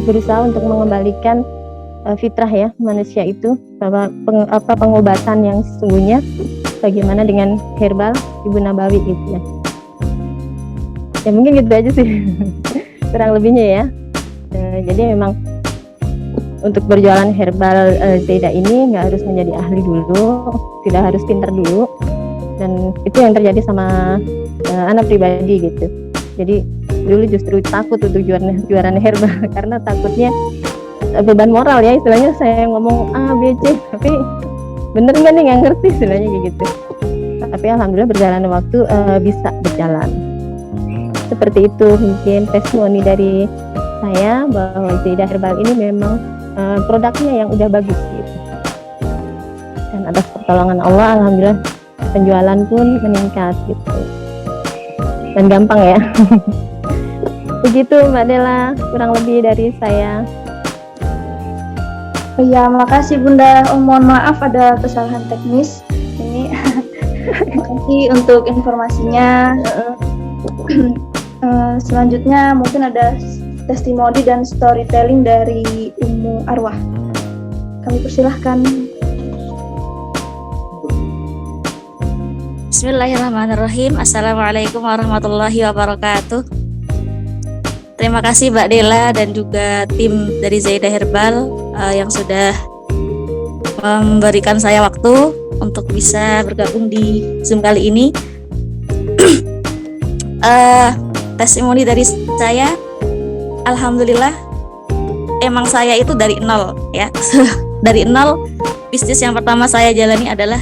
berusaha untuk mengembalikan fitrah ya manusia itu, bahwa pengobatan yang sesungguhnya bagaimana dengan herbal Ibu Nabawi gitu ya. Ya mungkin gitu aja sih kurang lebihnya ya. Jadi memang untuk berjualan herbal Zaidah ini nggak harus menjadi ahli dulu, tidak harus pintar dulu, dan itu yang terjadi sama anak pribadi gitu. Jadi dulu justru takut untuk jualan herbal karena takutnya beban moral ya, istilahnya saya ngomong A, B, C, tapi bener nggak nih, nggak ngerti istilahnya kayak gitu. Tapi alhamdulillah berjalan waktu bisa berjalan. Seperti itu mungkin testimoni dari saya bahwa Zaidah Herbal ini memang produknya yang udah bagus gitu. Dan atas pertolongan Allah alhamdulillah penjualan pun meningkat gitu. Dan gampang ya. Begitu Mbak Della, kurang lebih dari saya. Oh ya, makasih Bunda. Oh, mohon maaf ada kesalahan teknis. Ini makasih untuk informasinya. Selanjutnya mungkin ada testimoni dan storytelling dari Ummu Arwah. Kami persilahkan. Bismillahirrahmanirrahim. Assalamualaikum warahmatullahi wabarakatuh. Terima kasih Mbak Dela dan juga tim dari Zaidah Herbal yang sudah memberikan saya waktu untuk bisa bergabung di Zoom kali ini. Testimoni dari saya, alhamdulillah, emang saya itu dari nol ya. Dari nol, bisnis yang pertama saya jalani adalah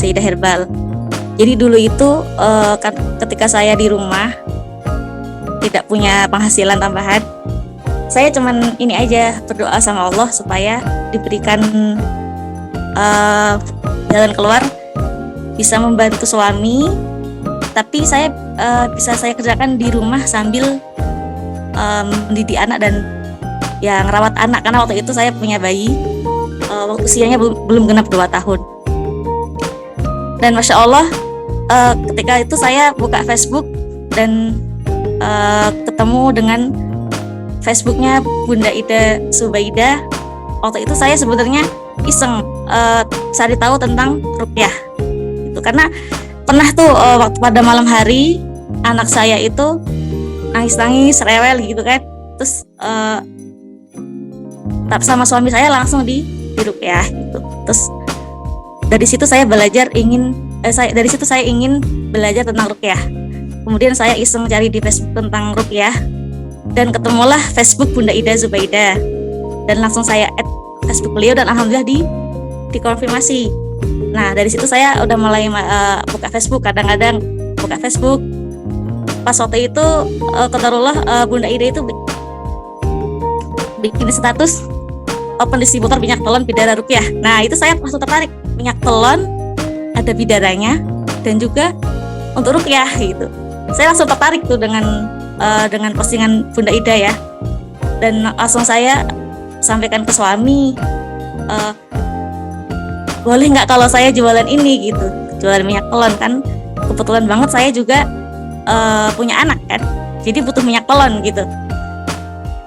Zaidah Herbal. Jadi dulu itu ketika saya di rumah tidak punya penghasilan tambahan, saya cuman ini aja berdoa sama Allah supaya diberikan jalan keluar, bisa membantu suami, tapi saya bisa saya kerjakan di rumah sambil mendidik anak dan ya ngerawat anak, karena waktu itu saya punya bayi waktu usianya belum genap 2 tahun. Dan Masya Allah, ketika itu saya buka Facebook dan ketemu dengan Facebooknya Bunda Ida Zubaidah. Waktu itu saya sebenarnya iseng cari tahu tentang ruqyah. Itu karena pernah tuh waktu pada malam hari anak saya itu nangis-nangis rewel gitu kan. Terus sama suami saya langsung di ruqyah gitu. Terus dari situ saya belajar ingin belajar tentang ruqyah. Kemudian saya iseng cari di Facebook tentang ruqyah dan ketemulah Facebook Bunda Ida Zubaidah dan langsung saya add Facebook beliau dan alhamdulillah dikonfirmasi. Nah dari situ saya udah mulai buka Facebook, kadang-kadang buka Facebook. Pas waktu itu qadarullah Bunda Ida itu bikin status open distributor minyak telon bidara ruqyah. Nah itu saya langsung tertarik, minyak telon ada bidaranya dan juga untuk ruqyah gitu. Saya langsung tertarik tuh dengan postingan Bunda Ida ya, dan langsung saya sampaikan ke suami, boleh nggak kalau saya jualan ini gitu, jualan minyak telon kan kebetulan banget saya juga punya anak kan, jadi butuh minyak telon gitu.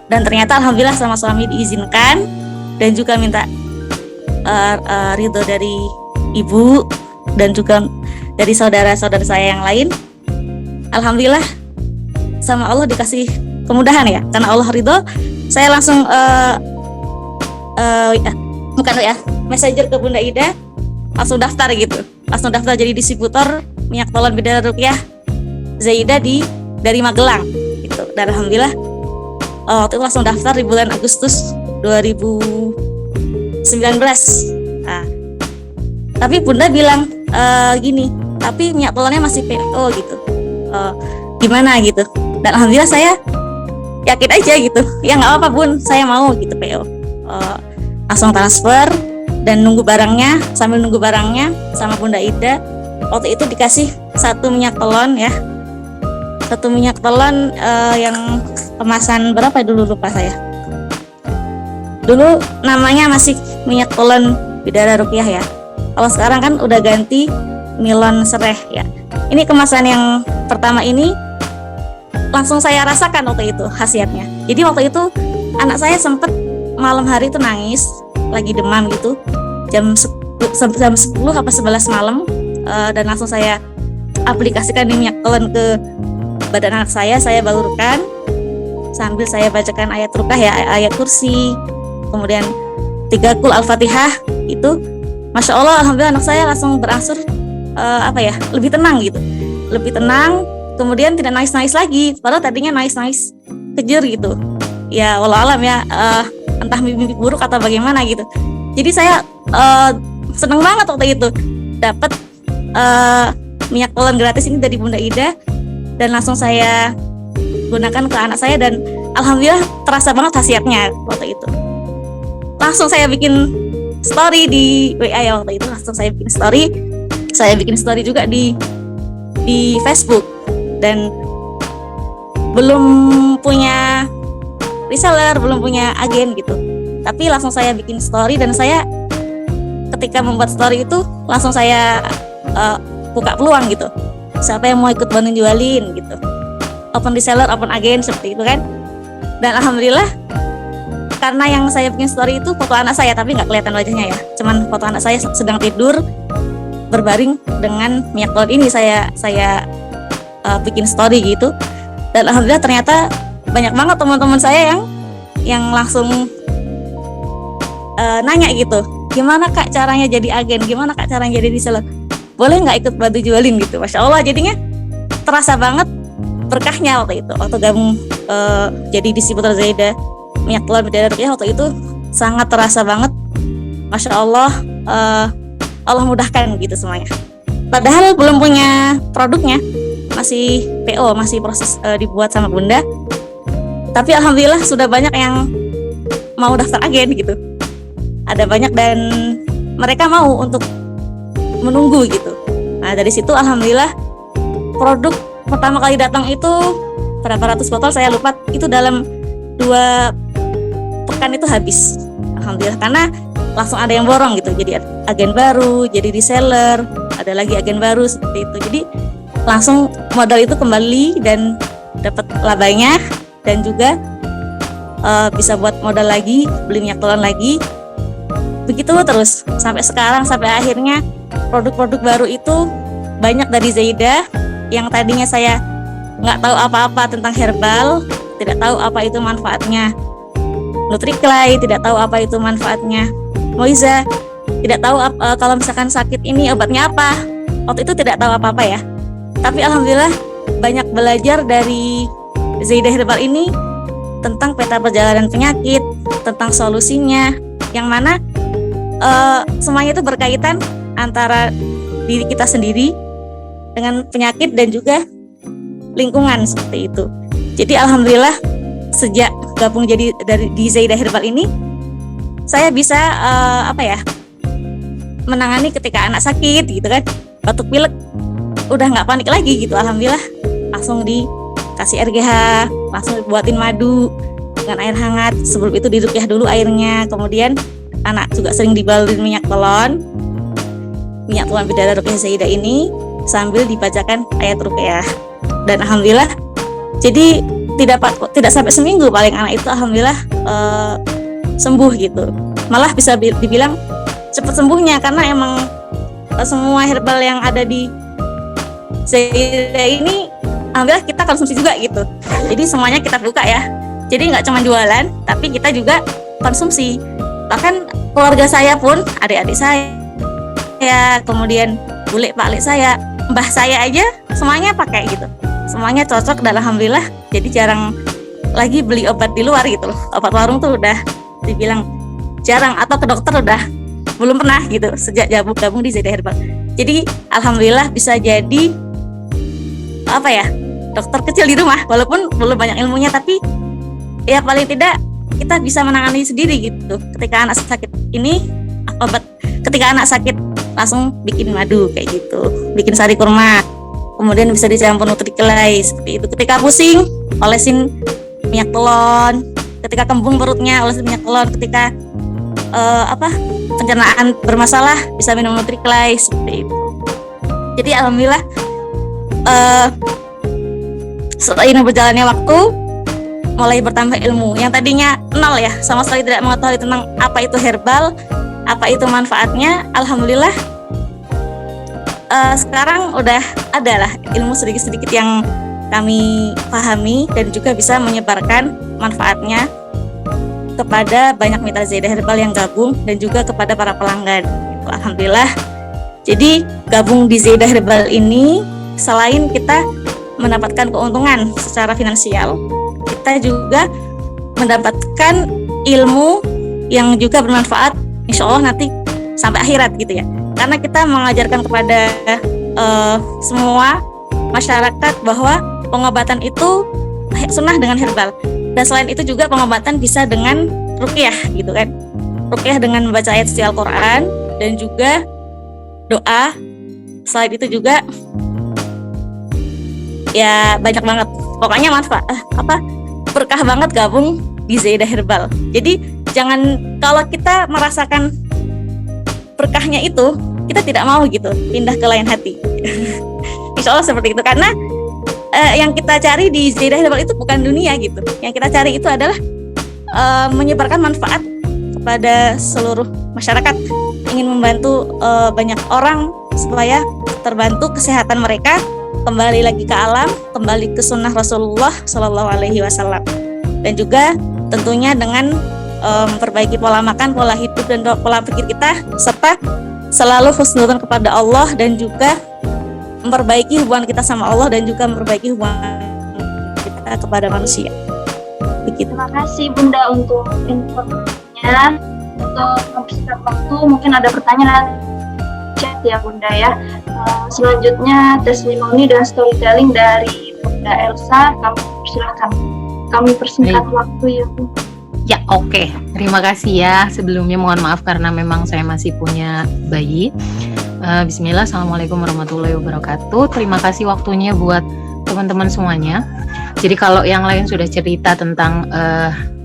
Dan ternyata alhamdulillah sama suami diizinkan dan juga minta ridho dari ibu dan juga dari saudara-saudara saya yang lain. Alhamdulillah sama Allah dikasih kemudahan ya, karena Allah ridho, saya langsung messenger ke Bunda Ida, langsung daftar gitu, langsung daftar jadi distributor minyak telon bidara ruqyah Zaidah dari Magelang gitu. Dan alhamdulillah waktu itu langsung daftar di bulan Agustus 2019. Nah, tapi Bunda bilang gini, tapi minyak telonnya masih PO gitu, gimana gitu. Dan alhamdulillah saya yakin aja gitu, ya nggak apa-apa Bun, saya mau gitu PO. Langsung transfer dan sambil nunggu barangnya sama Bunda Ida. Waktu itu dikasih satu minyak telon ya, satu minyak telon yang kemasan berapa dulu lupa saya. Dulu namanya masih minyak telon bidara ruqyah ya. Kalau sekarang kan udah ganti Milon Sereh ya. Ini kemasan yang pertama ini langsung saya rasakan waktu itu khasiatnya. Jadi waktu itu anak saya sempet malam hari itu nangis, lagi demam gitu, jam 10 apa 11 malam, dan langsung saya aplikasikan minyak telon ke badan anak saya balurkan sambil saya bacakan ayat ruqyah ya, ayat kursi, kemudian 3 kul Al-Fatihah itu. Masya Allah, alhamdulillah anak saya langsung berangsur lebih tenang gitu, lebih tenang, kemudian tidak nangis-nangis lagi, padahal tadinya nangis-nangis kejer gitu ya, walau alam ya, entah mimpi buruk atau bagaimana gitu. Jadi saya seneng banget waktu itu dapat minyak telon gratis ini dari Bunda Ida, dan langsung saya gunakan ke anak saya dan alhamdulillah terasa banget khasiatnya waktu itu. Langsung saya bikin story di WA ya waktu itu, langsung saya bikin story juga di Facebook, dan belum punya reseller, belum punya agen gitu. Tapi langsung saya bikin story, dan saya ketika membuat story itu langsung saya buka peluang gitu. Siapa yang mau ikut bantu jualin gitu. Open reseller, open agent seperti itu kan. Dan alhamdulillah karena yang saya bikin story itu foto anak saya, tapi nggak kelihatan wajahnya ya. Cuman foto anak saya sedang tidur berbaring dengan minyak telon ini saya bikin story gitu. Dan alhamdulillah ternyata banyak banget teman-teman saya yang langsung nanya gitu, gimana Kak caranya jadi agen, gimana Kak caranya jadi reseller, boleh nggak ikut bantu jualin gitu. Masya Allah, jadinya terasa banget berkahnya waktu itu, waktu gabung jadi distributor Zaidah minyak telon Bidadari Ruqyah. Waktu itu sangat terasa banget, Masya Allah, Allah mudahkan gitu semuanya. Padahal belum punya produknya, masih PO, masih proses dibuat sama Bunda. Tapi alhamdulillah sudah banyak yang mau daftar agen gitu. Ada banyak dan mereka mau untuk menunggu gitu. Nah dari situ alhamdulillah produk pertama kali datang itu berapa ratus botol saya lupa, itu dalam 2 pekan itu habis. Alhamdulillah, karena langsung ada yang borong gitu. Jadi agen baru, jadi reseller, ada lagi agen baru seperti itu. Jadi langsung modal itu kembali dan dapat labanya, dan juga bisa buat modal lagi, beli minyak telon lagi. Begitu terus sampai sekarang, sampai akhirnya produk-produk baru itu banyak dari Zaidah. Yang tadinya saya nggak tahu apa-apa tentang herbal, tidak tahu apa itu manfaatnya Nutriclay, tidak tahu apa itu manfaatnya Moiza, tidak tahu kalau misalkan sakit ini obatnya apa. Waktu itu tidak tahu apa-apa ya. Tapi alhamdulillah banyak belajar dari Zaidah Herbal ini tentang peta perjalanan penyakit, tentang solusinya, yang mana semuanya itu berkaitan antara diri kita sendiri dengan penyakit dan juga lingkungan seperti itu. Jadi alhamdulillah sejak gabung jadi di Zaidah Herbal ini, saya bisa menangani ketika anak sakit gitu kan, batuk pilek udah nggak panik lagi gitu. Alhamdulillah langsung dikasih RGH, langsung dibuatin madu dengan air hangat. Sebelum itu diruqyah dulu airnya, kemudian anak juga sering dibalurin minyak telon Bidadari Ruqyah Zaidah ini sambil dibacakan ayat ruqyah. Dan alhamdulillah jadi tidak sampai seminggu paling anak itu alhamdulillah sembuh gitu. Malah bisa dibilang cepat sembuhnya, karena emang semua herbal yang ada di Zaidah ini alhamdulillah kita konsumsi juga gitu. Jadi semuanya kita buka ya. Jadi nggak cuma jualan, tapi kita juga konsumsi. Bahkan keluarga saya pun, adik-adik saya, kemudian bule pak lek saya, mbah saya aja semuanya pakai gitu. Semuanya cocok dan alhamdulillah. Jadi jarang lagi beli obat di luar gitu loh. Obat warung tuh udah dibilang jarang, atau ke dokter udah belum pernah gitu sejak gabung di Zaidah Herbal. Jadi alhamdulillah bisa jadi dokter kecil di rumah, walaupun belum banyak ilmunya, tapi ya paling tidak kita bisa menangani sendiri gitu. Ketika anak sakit ini ketika anak sakit langsung bikin madu kayak gitu, bikin sari kurma, kemudian bisa dicampur Nutriclay seperti itu. Ketika pusing olesin minyak telon, ketika kembung perutnya olesin minyak telon, ketika pencernaan bermasalah bisa minum Nutriclay seperti itu. Jadi alhamdulillah seiring berjalannya waktu mulai bertambah ilmu. Yang tadinya nol ya, sama sekali tidak mengetahui tentang apa itu herbal, apa itu manfaatnya. Alhamdulillah sekarang udah ada lah ilmu sedikit-sedikit yang kami pahami, dan juga bisa menyebarkan manfaatnya kepada banyak mitra Zaidah Herbal yang gabung, dan juga kepada para pelanggan. Alhamdulillah. Jadi gabung di Zaidah Herbal ini, selain kita mendapatkan keuntungan secara finansial, kita juga mendapatkan ilmu yang juga bermanfaat, insya Allah nanti sampai akhirat gitu ya. Karena kita mengajarkan kepada semua masyarakat bahwa pengobatan itu sunnah dengan herbal, dan selain itu juga pengobatan bisa dengan ruqyah gitu kan. Ruqyah dengan membaca ayat suci Al-Quran dan juga doa. Selain itu juga ya banyak banget, pokoknya manfaat berkah banget gabung di Zaidah Herbal. Jadi jangan, kalau kita merasakan berkahnya itu, kita tidak mau gitu pindah ke lain hati. Insya Allah seperti itu, karena yang kita cari di Zaidah Herbal itu bukan dunia gitu. Yang kita cari itu adalah menyebarkan manfaat kepada seluruh masyarakat, ingin membantu banyak orang supaya terbantu kesehatan mereka, kembali lagi ke alam, kembali ke sunnah Rasulullah Shallallahu Alaihi Wasallam, dan juga tentunya dengan memperbaiki pola makan, pola hidup, dan pola pikir kita, serta selalu husnudzon kepada Allah, dan juga memperbaiki hubungan kita sama Allah, dan juga memperbaiki hubungan kita kepada manusia. Begitu. Terima kasih Bunda untuk informasinya. Untuk mempersingkat waktu, mungkin ada pertanyaan chat ya Bunda ya. Selanjutnya testimoni dan storytelling dari Bunda Elsa. Kami persilakan. Kami persingkat waktu ya Bu. Ya, oke. Terima kasih ya. Sebelumnya mohon maaf karena memang saya masih punya bayi. Bismillah, Assalamualaikum warahmatullahi wabarakatuh. Terima kasih waktunya buat teman-teman semuanya. Jadi kalau yang lain sudah cerita tentang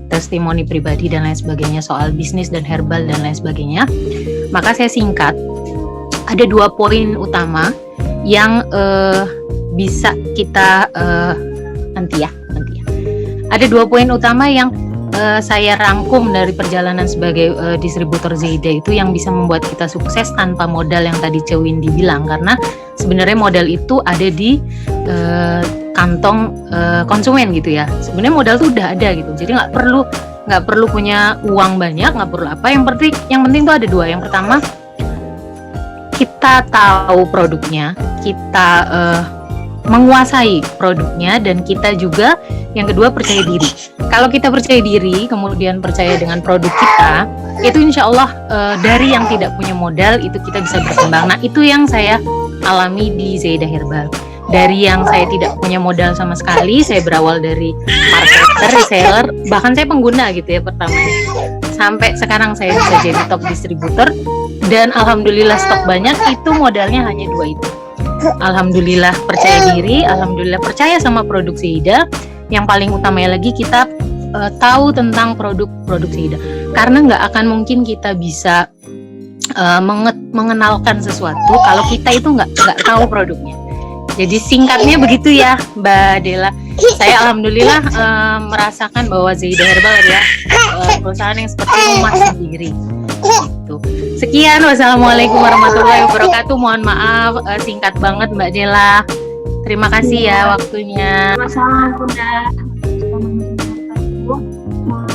testimoni pribadi dan lain sebagainya, soal bisnis dan herbal dan lain sebagainya, maka saya singkat. Ada 2 poin utama yang bisa kita nanti ya. Ada 2 poin utama yang saya rangkum dari perjalanan sebagai distributor Zaidah itu yang bisa membuat kita sukses tanpa modal yang tadi Cewindi bilang, karena sebenarnya modal itu ada di kantong konsumen gitu ya. Sebenarnya modal tuh udah ada gitu, jadi nggak perlu punya uang banyak, nggak perlu apa. Yang penting tuh ada 2. Yang pertama, kita tahu produknya, kita menguasai produknya, dan kita juga yang kedua percaya diri. Kalau kita percaya diri, kemudian percaya dengan produk kita, itu insya Allah dari yang tidak punya modal itu kita bisa berkembang. Nah, itu yang saya alami di Zaidah Herbal. Dari yang saya tidak punya modal sama sekali, saya berawal dari marketer, reseller, bahkan saya pengguna gitu ya pertamanya, sampai sekarang saya bisa jadi top distributor, dan alhamdulillah stok banyak. Itu modalnya hanya 2 itu. Alhamdulillah percaya diri, alhamdulillah percaya sama produk Zaidah. Yang paling utamanya lagi, kita tahu tentang produk Zaidah, karena nggak akan mungkin kita bisa mengenalkan sesuatu kalau kita itu nggak tahu produknya. Jadi singkatnya begitu ya Mbak Dela. Saya alhamdulillah merasakan bahwa Zaidah Herbal adalah perusahaan yang seperti rumah sendiri. Gitu. Sekian, wassalamualaikum warahmatullahi wabarakatuh. Mohon maaf singkat banget Mbak Dela. Terima kasih ya waktunya. Sama-sama Bunda.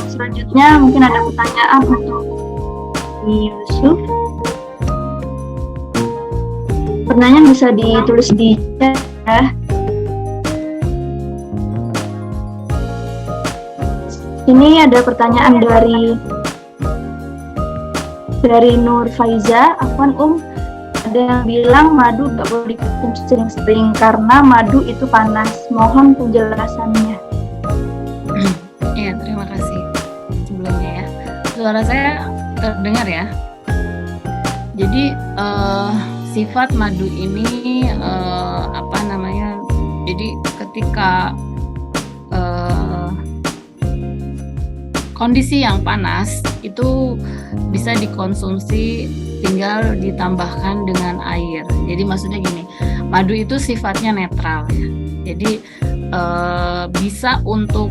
Selanjutnya mungkin ada pertanyaan untuk Yusuf. Pertanyaan bisa ditulis di chat ya. Ini ada pertanyaan dari Nur Faiza. Afwan ada yang bilang madu gak boleh dikonsumsi sering-sering karena madu itu panas. Mohon penjelasannya. Iya, terima kasih sebelumnya ya. Suara saya terdengar ya. Jadi sifat madu ini jadi ketika kondisi yang panas itu bisa dikonsumsi, tinggal ditambahkan dengan air. Jadi maksudnya gini, madu itu sifatnya netral ya. Jadi bisa untuk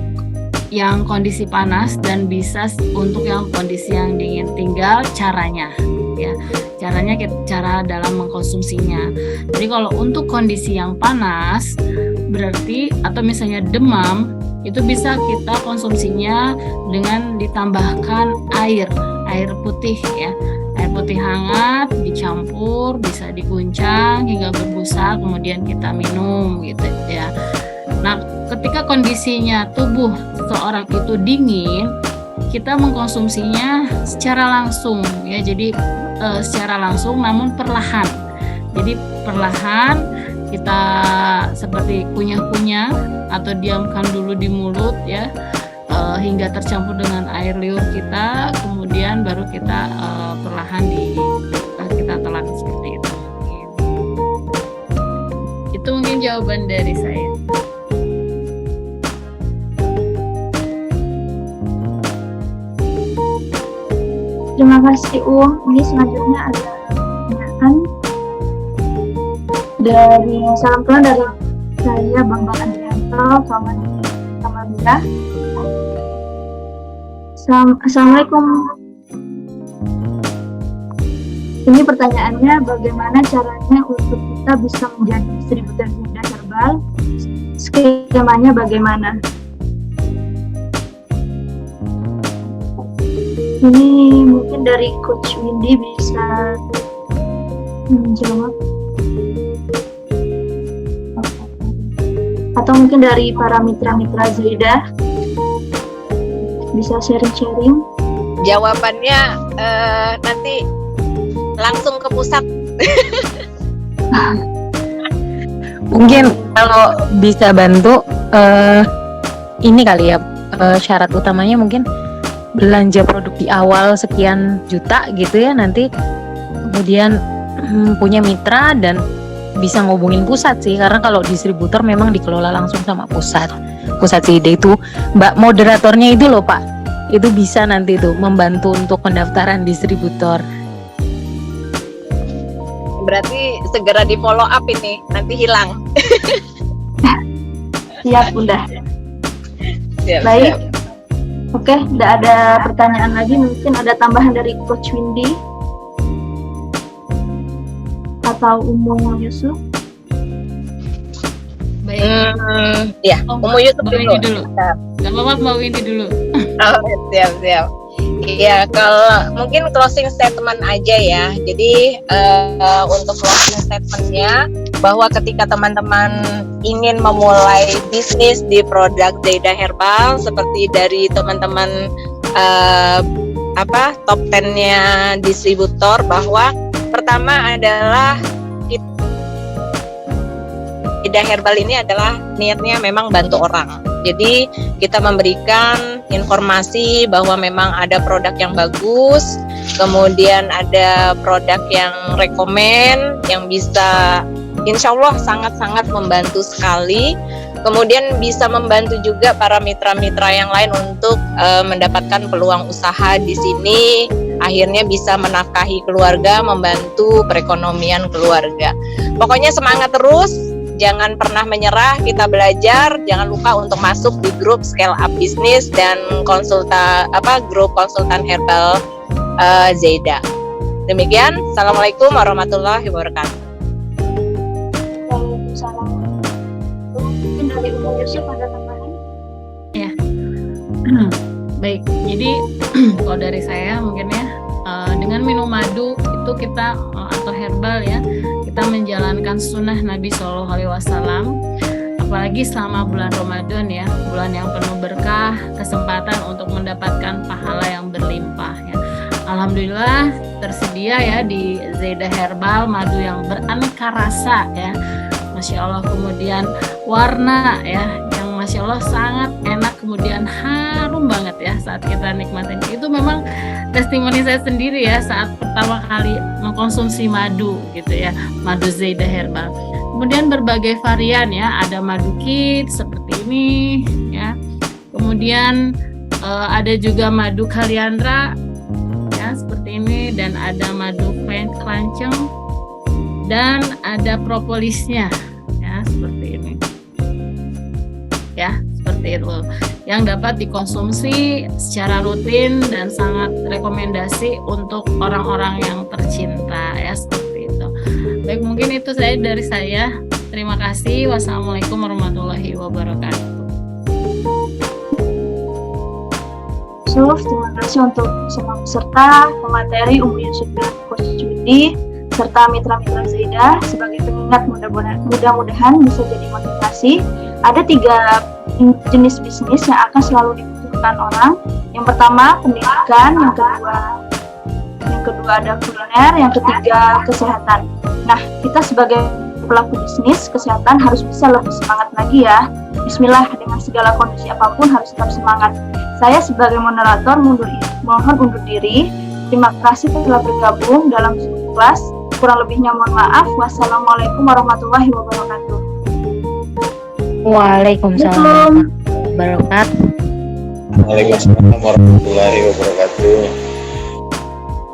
yang kondisi panas dan bisa untuk yang kondisi yang dingin. Tinggal caranya ya. Cara dalam mengkonsumsinya. Jadi kalau untuk kondisi yang panas berarti, atau misalnya demam, itu bisa kita konsumsinya dengan ditambahkan air putih ya. Air putih hangat dicampur, bisa diguncang hingga berbusa, kemudian kita minum gitu ya. Nah, ketika kondisinya tubuh seseorang itu dingin, kita mengkonsumsinya secara langsung ya. Jadi secara langsung namun perlahan. Jadi perlahan kita seperti kunyah-kunyah atau diamkan dulu di mulut ya, hingga tercampur dengan air liur kita, kemudian baru kita perlahan kita telan seperti itu. Itu mungkin jawaban dari saya. Terima kasih Ini selanjutnya ada pertanyaan dari salam kenal dari saya Bambang Andrianto, Kamandira. Assalamualaikum. Ini pertanyaannya, bagaimana caranya untuk kita bisa menjadi distributor Zaidah Herbal? Skemanya bagaimana? Ini mungkin dari Coach Windy bisa menjawab. Atau mungkin dari para mitra-mitra Zaidah bisa sharing-sharing. Jawabannya nanti langsung ke pusat. Mungkin kalau bisa bantu ini kali ya, syarat utamanya mungkin belanja produk di awal sekian juta gitu ya, nanti kemudian punya mitra dan bisa ngubungin pusat sih, karena kalau distributor memang dikelola langsung sama pusat Zaidah itu. Mbak moderatornya itu loh Pak, itu bisa nanti tuh membantu untuk pendaftaran distributor. Berarti segera di follow up ini, nanti hilang. Siap Bunda. Siap, Baik. siap. Oke, tidak ada pertanyaan lagi. Mungkin ada tambahan dari Coach Windy atau Umu Yusuf. Baik. Ya, Umu Yusuf Mbak dulu. Windy dulu. Gak apa-apa, Mbak Windy dulu. Oh, siap. Iya, kalau mungkin closing statement aja ya. Jadi untuk closing statementnya, bahwa ketika teman-teman ingin memulai bisnis di produk Zaidah Herbal, seperti dari teman-teman top 10-nya distributor, bahwa pertama adalah Zaidah Herbal ini adalah niatnya memang bantu orang. Jadi kita memberikan informasi bahwa memang ada produk yang bagus, kemudian ada produk yang rekomen, yang bisa insya Allah sangat-sangat membantu sekali. Kemudian bisa membantu juga para mitra-mitra yang lain untuk mendapatkan peluang usaha di sini, akhirnya bisa menafkahi keluarga, membantu perekonomian keluarga. Pokoknya semangat terus. Jangan pernah menyerah, kita belajar. Jangan lupa untuk masuk di grup Scale Up Business dan grup konsultan herbal Zaidah. Demikian, Assalamualaikum warahmatullahi wabarakatuh. Waalaikumsalam. Mungkin dari Umu Yusuf ada tambahan? Baik, jadi kalau dari saya mungkin ya, dengan minum madu itu kita atau herbal ya, kita menjalankan sunnah Nabi SAW, apalagi selama bulan Ramadan ya, bulan yang penuh berkah, kesempatan untuk mendapatkan pahala yang berlimpah ya. Alhamdulillah tersedia ya di Zaidah Herbal madu yang beraneka rasa ya, Masya Allah, kemudian warna ya, yang Masya Allah sangat enak, kemudian harum banget ya saat kita nikmatin. Itu memang testimoni saya sendiri ya saat pertama kali mengkonsumsi madu gitu ya, madu Zaidah Herbal. Kemudian berbagai varian ya, ada madu kit seperti ini ya, kemudian ada juga madu kaliandra ya seperti ini, dan ada madu klanceng, dan ada propolisnya ya seperti ini ya, seperti itu, yang dapat dikonsumsi secara rutin dan sangat rekomendasi untuk orang-orang yang tercinta ya, seperti itu. Baik, mungkin itu dari saya. Terima kasih. Wassalamualaikum warahmatullahi wabarakatuh. Terima kasih untuk semua peserta, pemateri, Umu Yusuf dan Coach Windy, serta mitra-mitra Zaidah. Sebagai pengingat, mudah-mudahan bisa jadi motivasi. Ada 3 jenis bisnis yang akan selalu dibutuhkan orang. Yang pertama pendidikan, yang kedua ada kuliner, yang ketiga kesehatan. Nah, kita sebagai pelaku bisnis kesehatan harus bisa lebih semangat lagi ya. Bismillah, dengan segala kondisi apapun harus tetap semangat. Saya sebagai moderator mohon undur diri. Terima kasih telah bergabung dalam kelas. Kurang lebihnya mohon maaf. Wassalamualaikum warahmatullahi wabarakatuh. Waalaikumsalam warahmatullahi wabarakatuh. Waalaikumsalam warahmatullahi wabarakatuh.